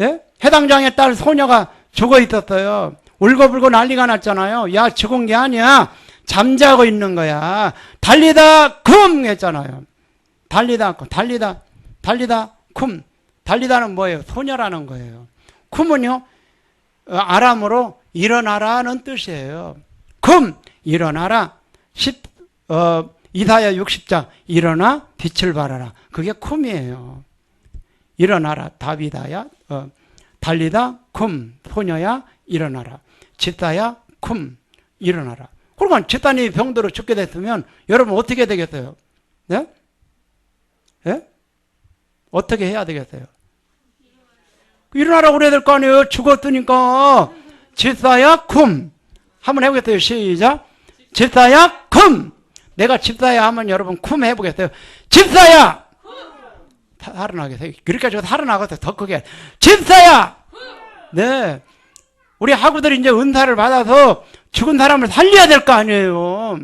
Speaker 3: 예? 해당장의 딸 소녀가 죽어 있었어요. 울고불고 난리가 났잖아요. 야, 죽은 게 아니야. 잠자고 있는 거야. 달리다 쿰 했잖아요. 달리다 쿰. 달리다 쿰. 달리다는 뭐예요? 소녀라는 거예요. 쿰은요, 아람으로 일어나라는 뜻이에요. 쿰, 일어나라. 이사야 60장, 일어나 빛을 발하라. 그게 쿰이에요. 일어나라. 다비다야, 달리다 쿰. 소녀야, 일어나라. 집사야, 쿰. 일어나라. 그러면 집사님이 병들어 죽게 됐으면 여러분 어떻게 되겠어요? 네? 예? 어떻게 해야 되겠어요? 일어나라고 그래야 될 거 아니에요? 죽었으니까. 집사야, 쿰. 한번 해보겠어요. 시작. 집사야, 쿰. 내가 집사야 하면 여러분 쿰 해보겠어요. 집사야! 살아나겠어요. 그렇게 해서 살아나가서 더 크게. 집사야! 네. 우리 하구들이 이제 은사를 받아서 죽은 사람을 살려야 될 거 아니에요.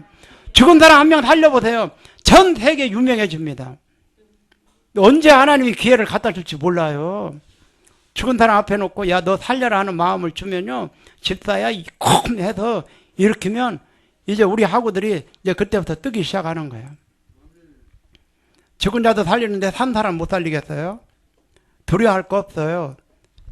Speaker 3: 죽은 사람 한 명 살려보세요. 전 세계 유명해집니다. 언제 하나님이 기회를 갖다 줄지 몰라요. 죽은 사람 앞에 놓고 야, 너 살려라 하는 마음을 주면요. 집사야, 콩 해서 일으키면 이제 우리 하구들이 이제 그때부터 뜨기 시작하는 거예요. 죽은 자도 살리는데 산 사람 못 살리겠어요? 두려워할 거 없어요.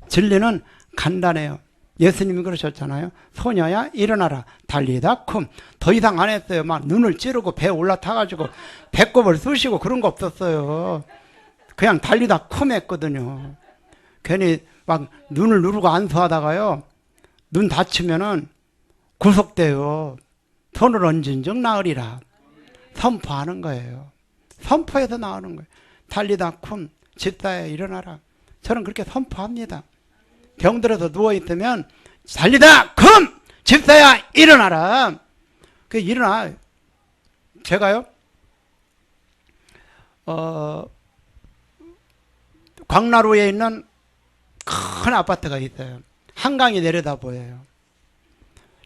Speaker 3: 진리는 간단해요. 예수님이 그러셨잖아요. 소녀야 일어나라. 달리다 쿰. 더 이상 안 했어요. 막 눈을 찌르고 배에 올라타가지고 배꼽을 쑤시고 그런 거 없었어요. 그냥 달리다 쿰 했거든요. 괜히 막 눈을 누르고 안수하다가요. 눈 다치면은 구속돼요. 손을 얹은 즉 나으리라. 선포하는 거예요. 선포해서 나오는 거예요. 달리다 쿰. 집사야 일어나라. 저는 그렇게 선포합니다. 병들어서 누워있으면 달리다 쿰. 집사야 일어나라. 그 일어나. 제가요 광나루에 있는 큰 아파트가 있어요. 한강이 내려다 보여요.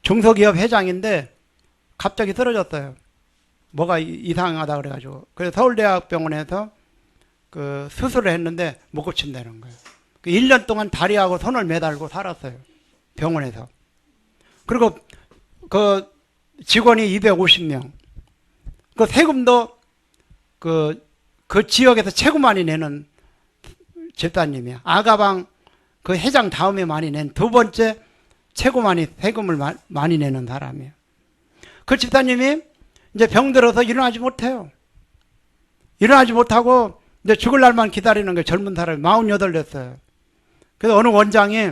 Speaker 3: 중소기업 회장인데 갑자기 쓰러졌어요. 뭐가 이상하다 그래가지고. 그래서 서울대학병원에서 그 수술을 했는데 못 고친다는 거예요. 1년 동안 다리하고 손을 매달고 살았어요. 병원에서. 그리고 그 직원이 250명. 그 세금도 그 지역에서 최고 많이 내는 집사님이야. 아가방 그 회장 다음에 많이 낸 두 번째 최고 많이 세금을 많이 내는 사람이에요. 그 집사님이 이제 병들어서 일어나지 못해요. 일어나지 못하고 이제 죽을 날만 기다리는 거예요. 젊은 사람이 48 됐어요. 그래서 어느 원장이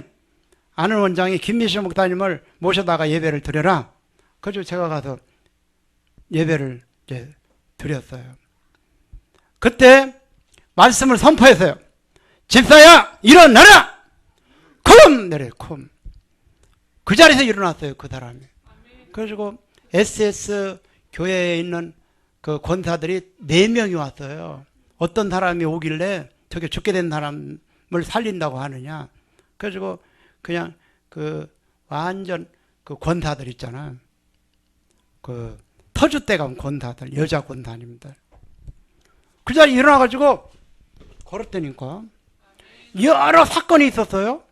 Speaker 3: 아는 원장이 김미실 목사님을 모셔다가 예배를 드려라. 그래서 제가 가서 예배를 이제 드렸어요. 그때 말씀을 선포했어요. 집사야 일어나라. 쿰 내려 쿰. 그 자리에서 일어났어요. 그 사람이. 그래가지고 SS 교회에 있는 그 권사들이 4명이 왔어요. 어떤 사람이 오길래 저게 죽게 된 사람을 살린다고 하느냐. 그래가지고 그냥 그 완전 그 권사들 있잖아. 그 터줏대감 권사들, 여자 권사님들. 그 자리에 일어나가지고 걸었다니까. 여러 사건이 있었어요.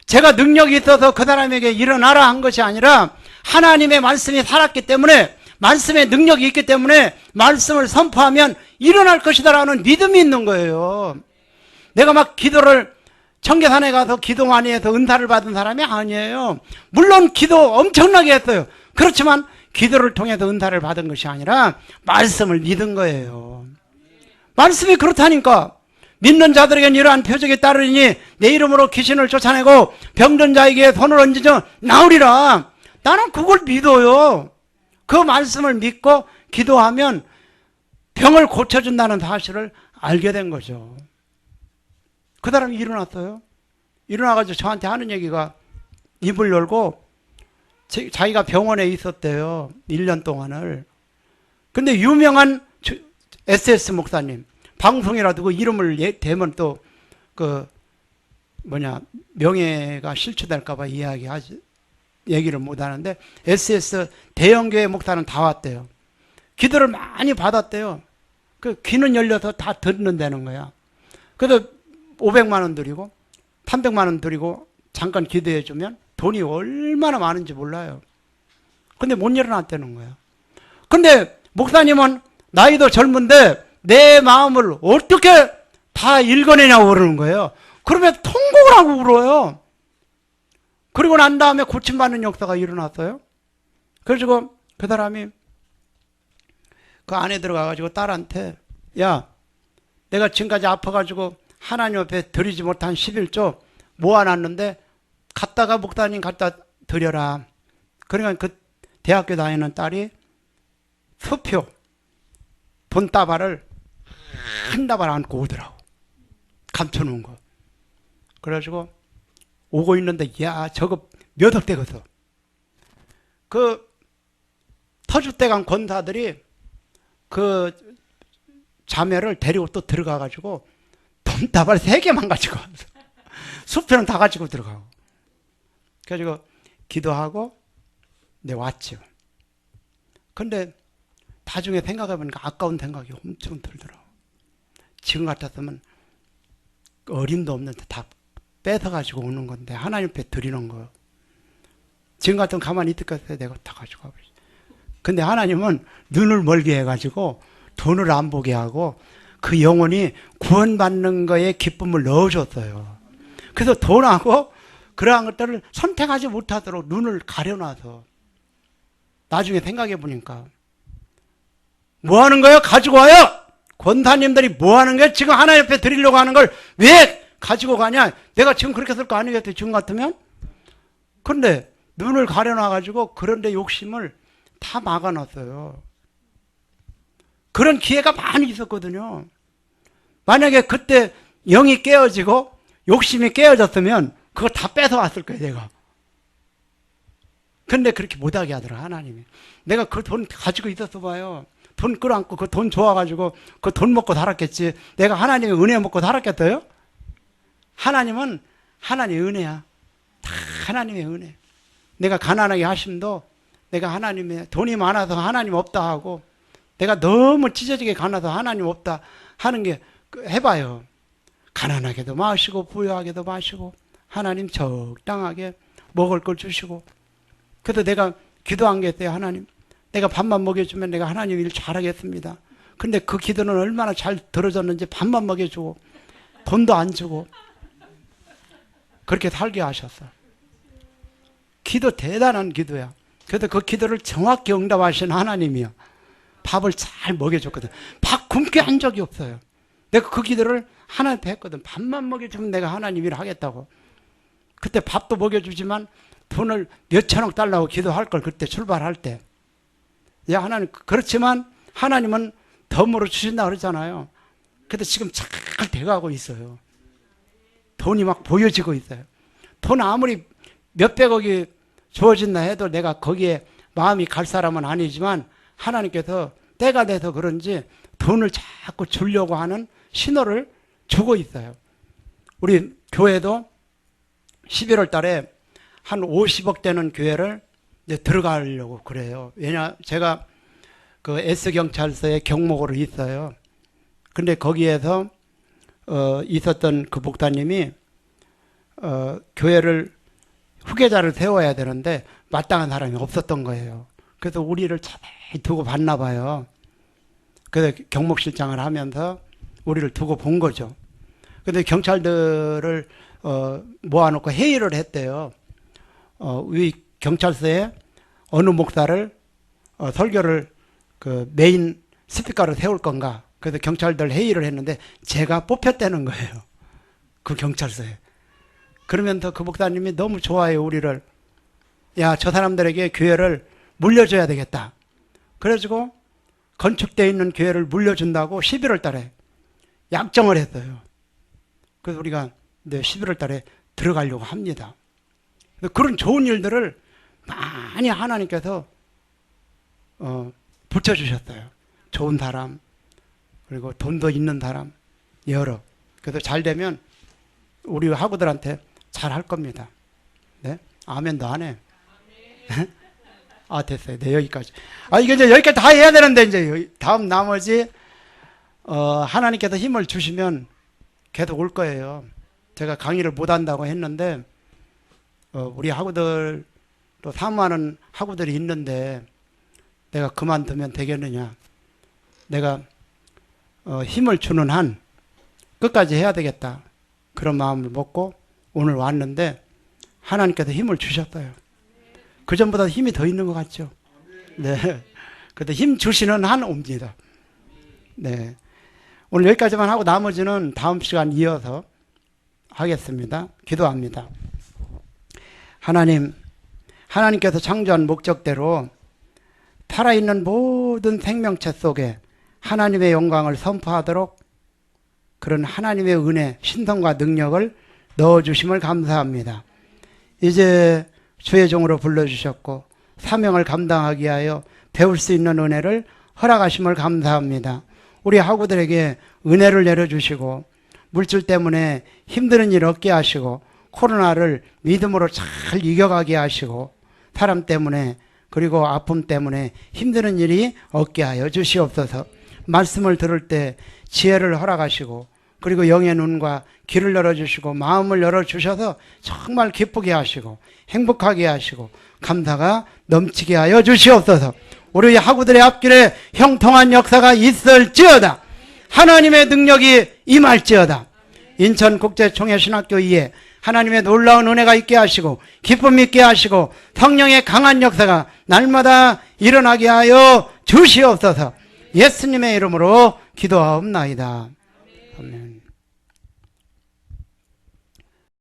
Speaker 3: 제가 능력이 있어서 그 사람에게 일어나라 한 것이 아니라 하나님의 말씀이 살았기 때문에, 말씀의 능력이 있기 때문에 말씀을 선포하면 일어날 것이다라는 믿음이 있는 거예요. 내가 막 기도를 청계산에 가서 기도 많이 해서 은사를 받은 사람이 아니에요. 물론 기도 엄청나게 했어요. 그렇지만 기도를 통해서 은사를 받은 것이 아니라 말씀을 믿은 거예요. 말씀이 그렇다니까. 믿는 자들에겐 이러한 표적이 따르니 내 이름으로 귀신을 쫓아내고 병든 자에게 손을 얹으며 나으리라. 나는 그걸 믿어요. 그 말씀을 믿고 기도하면 병을 고쳐준다는 사실을 알게 된 거죠. 그 사람이 일어났어요. 일어나가지고 저한테 하는 얘기가, 입을 열고 자기가 병원에 있었대요. 1년 동안을. 근데 유명한 SS 목사님 방송이라도 그 이름을 대면 또 그 명예가 실추될까봐 얘기를 못 하는데 SS 대형교회 목사는 다 왔대요. 기도를 많이 받았대요. 그 귀는 열려서 다 듣는다는 거야. 그래서 500만 원 드리고 300만 원 드리고 잠깐 기도해 주면 돈이 얼마나 많은지 몰라요. 근데 못 일어났다는 거야. 근데 목사님은 나이도 젊은데 내 마음을 어떻게 다 읽어내냐고 그러는 거예요. 그러면 통곡을 하고 울어요. 그리고 난 다음에 고침받는 역사가 일어났어요. 그래서 그 사람이 그 안에 들어가가지고 딸한테, 야, 내가 지금까지 아파가지고 하나님 앞에 드리지 못한 11조 모아놨는데 갔다가 목사님 갖다 드려라. 그러니까 그 대학교 다니는 딸이 수표 돈다발을 한 다발 안고 오더라고. 감춰놓은 거. 그래가지고 오고 있는데, 야, 저거 몇 억 되겠어. 그 터줏대감 권사들이 그 자매를 데리고 또 들어가가지고 돈다발 3개만 가지고 왔어. 수표는 다 가지고 들어가고. 그래가지고 기도하고 내 왔죠. 근데 나중에 생각해보니까 아까운 생각이 엄청 들더라고. 지금 같았으면 어림도 없는데 다 뺏어가지고 오는 건데 하나님 앞에 드리는 거. 지금 같으면 가만히 있을까요? 내가 다 가지고 가버렸어. 근데 하나님은 눈을 멀게 해가지고 돈을 안 보게 하고 그 영혼이 구원받는 거에 기쁨을 넣어줬어요. 그래서 돈하고 그러한 것들을 선택하지 못하도록 눈을 가려놔서 나중에 생각해 보니까 뭐 하는 거예요? 가지고 와요! 권사님들이 뭐 하는 거예요? 지금 하나님 앞에 드리려고 하는 걸 왜 가지고 가냐? 내가 지금 그렇게 쓸 거 아니겠어요? 지금 같으면? 그런데 눈을 가려놔가지고 그런데 욕심을 다 막아놨어요. 그런 기회가 많이 있었거든요. 만약에 그때 영이 깨어지고 욕심이 깨어졌으면 그거 다 뺏어왔을 거예요, 내가. 근데 그렇게 못하게 하더라, 하나님이. 내가 그 돈 가지고 있었어 봐요. 돈 끌어안고 그 돈 좋아가지고 그 돈 먹고 살았겠지. 내가 하나님의 은혜 먹고 살았겠어요? 하나님은 하나님의 은혜야. 다 하나님의 은혜. 내가 가난하게 하심도 내가 하나님의 돈이 많아서 하나님 없다 하고 내가 너무 찢어지게 가난해서 하나님 없다 하는 게 해봐요. 가난하게도 마시고 부유하게도 마시고 하나님 적당하게 먹을 걸 주시고 그래서 내가 기도한 게 있어요. 하나님 내가 밥만 먹여주면 내가 하나님 일 잘하겠습니다. 근데 그 기도는 얼마나 잘 들어졌는지 밥만 먹여주고 돈도 안 주고 그렇게 살게 하셨어. 기도 대단한 기도야. 그래서 그 기도를 정확히 응답하신 하나님이야. 밥을 잘 먹여줬거든. 밥 굶게 한 적이 없어요. 내가 그 기도를 하나님한테 했거든. 밥만 먹여주면 내가 하나님 일을 하겠다고. 그때 밥도 먹여주지만 돈을 몇천억 달라고 기도할 걸 그때 출발할 때. 야 하나님 그렇지만 하나님은 덤으로 주신다 그러잖아요. 근데 지금 잘 돼가고 있어요. 돈이 막 보여지고 있어요. 돈 아무리 몇백억이 주어진다 해도 내가 거기에 마음이 갈 사람은 아니지만 하나님께서 때가 돼서 그런지 돈을 자꾸 주려고 하는 신호를 주고 있어요. 우리 교회도 11월 달에 한 50억 되는 교회를 이제 들어가려고 그래요. 왜냐, 제가 그 S경찰서에 경목으로 있어요. 근데 거기에서 있었던 그 목사님이 교회를 후계자를 세워야 되는데 마땅한 사람이 없었던 거예요. 그래서 우리를 자세히 두고 봤나 봐요. 그래서 경목실장을 하면서 우리를 두고 본 거죠. 근데 경찰들을 모아놓고 회의를 했대요. 이 경찰서에 어느 목사를 설교를 그 메인 스피커로 세울 건가. 그래서 경찰들 회의를 했는데 제가 뽑혔다는 거예요. 그 경찰서에. 그러면서 그 목사님이 너무 좋아해요, 우리를. 야, 저 사람들에게 교회를 물려줘야 되겠다. 그래가지고 건축되어 있는 교회를 물려준다고 11월 달에 약정을 했어요. 그래서 우리가 이제 11월 달에 들어가려고 합니다. 그런 좋은 일들을 많이 하나님께서 붙여주셨어요. 좋은 사람, 그리고 돈도 있는 사람 여러. 그래서 잘 되면 우리 학우들한테 잘 할 겁니다. 네? 아멘도 안 해. 아, 됐어요. 네, 여기까지. 아, 이게 이제 여기까지 다 해야 되는데, 이제 다음 나머지, 하나님께서 힘을 주시면 계속 올 거예요. 제가 강의를 못 한다고 했는데, 우리 학우들, 또 사모하는 학우들이 있는데, 내가 그만두면 되겠느냐. 내가, 힘을 주는 한, 끝까지 해야 되겠다. 그런 마음을 먹고, 오늘 왔는데, 하나님께서 힘을 주셨어요. 그전보다 힘이 더 있는 것 같죠? 네. 그래도 힘 주시는 한 옵니다. 네. 오늘 여기까지만 하고 나머지는 다음 시간 이어서 하겠습니다. 기도합니다. 하나님, 하나님께서 창조한 목적대로 살아있는 모든 생명체 속에 하나님의 영광을 선포하도록 그런 하나님의 은혜, 신성과 능력을 넣어주심을 감사합니다. 이제 주의 종으로 불러주셨고 사명을 감당하기 위하여 배울 수 있는 은혜를 허락하심을 감사합니다. 우리 학우들에게 은혜를 내려주시고 물질 때문에 힘드는 일 없게 하시고 코로나를 믿음으로 잘 이겨가게 하시고 사람 때문에 그리고 아픔 때문에 힘드는 일이 없게 하여 주시옵소서. 말씀을 들을 때 지혜를 허락하시고 그리고 영의 눈과 귀를 열어주시고 마음을 열어주셔서 정말 기쁘게 하시고 행복하게 하시고 감사가 넘치게 하여 주시옵소서. 우리 학우들의 앞길에 형통한 역사가 있을지어다. 하나님의 능력이 임할지어다. 인천국제총회신학교 이에 하나님의 놀라운 은혜가 있게 하시고 기쁨 있게 하시고 성령의 강한 역사가 날마다 일어나게 하여 주시옵소서. 예수님의 이름으로 기도하옵나이다. 아멘.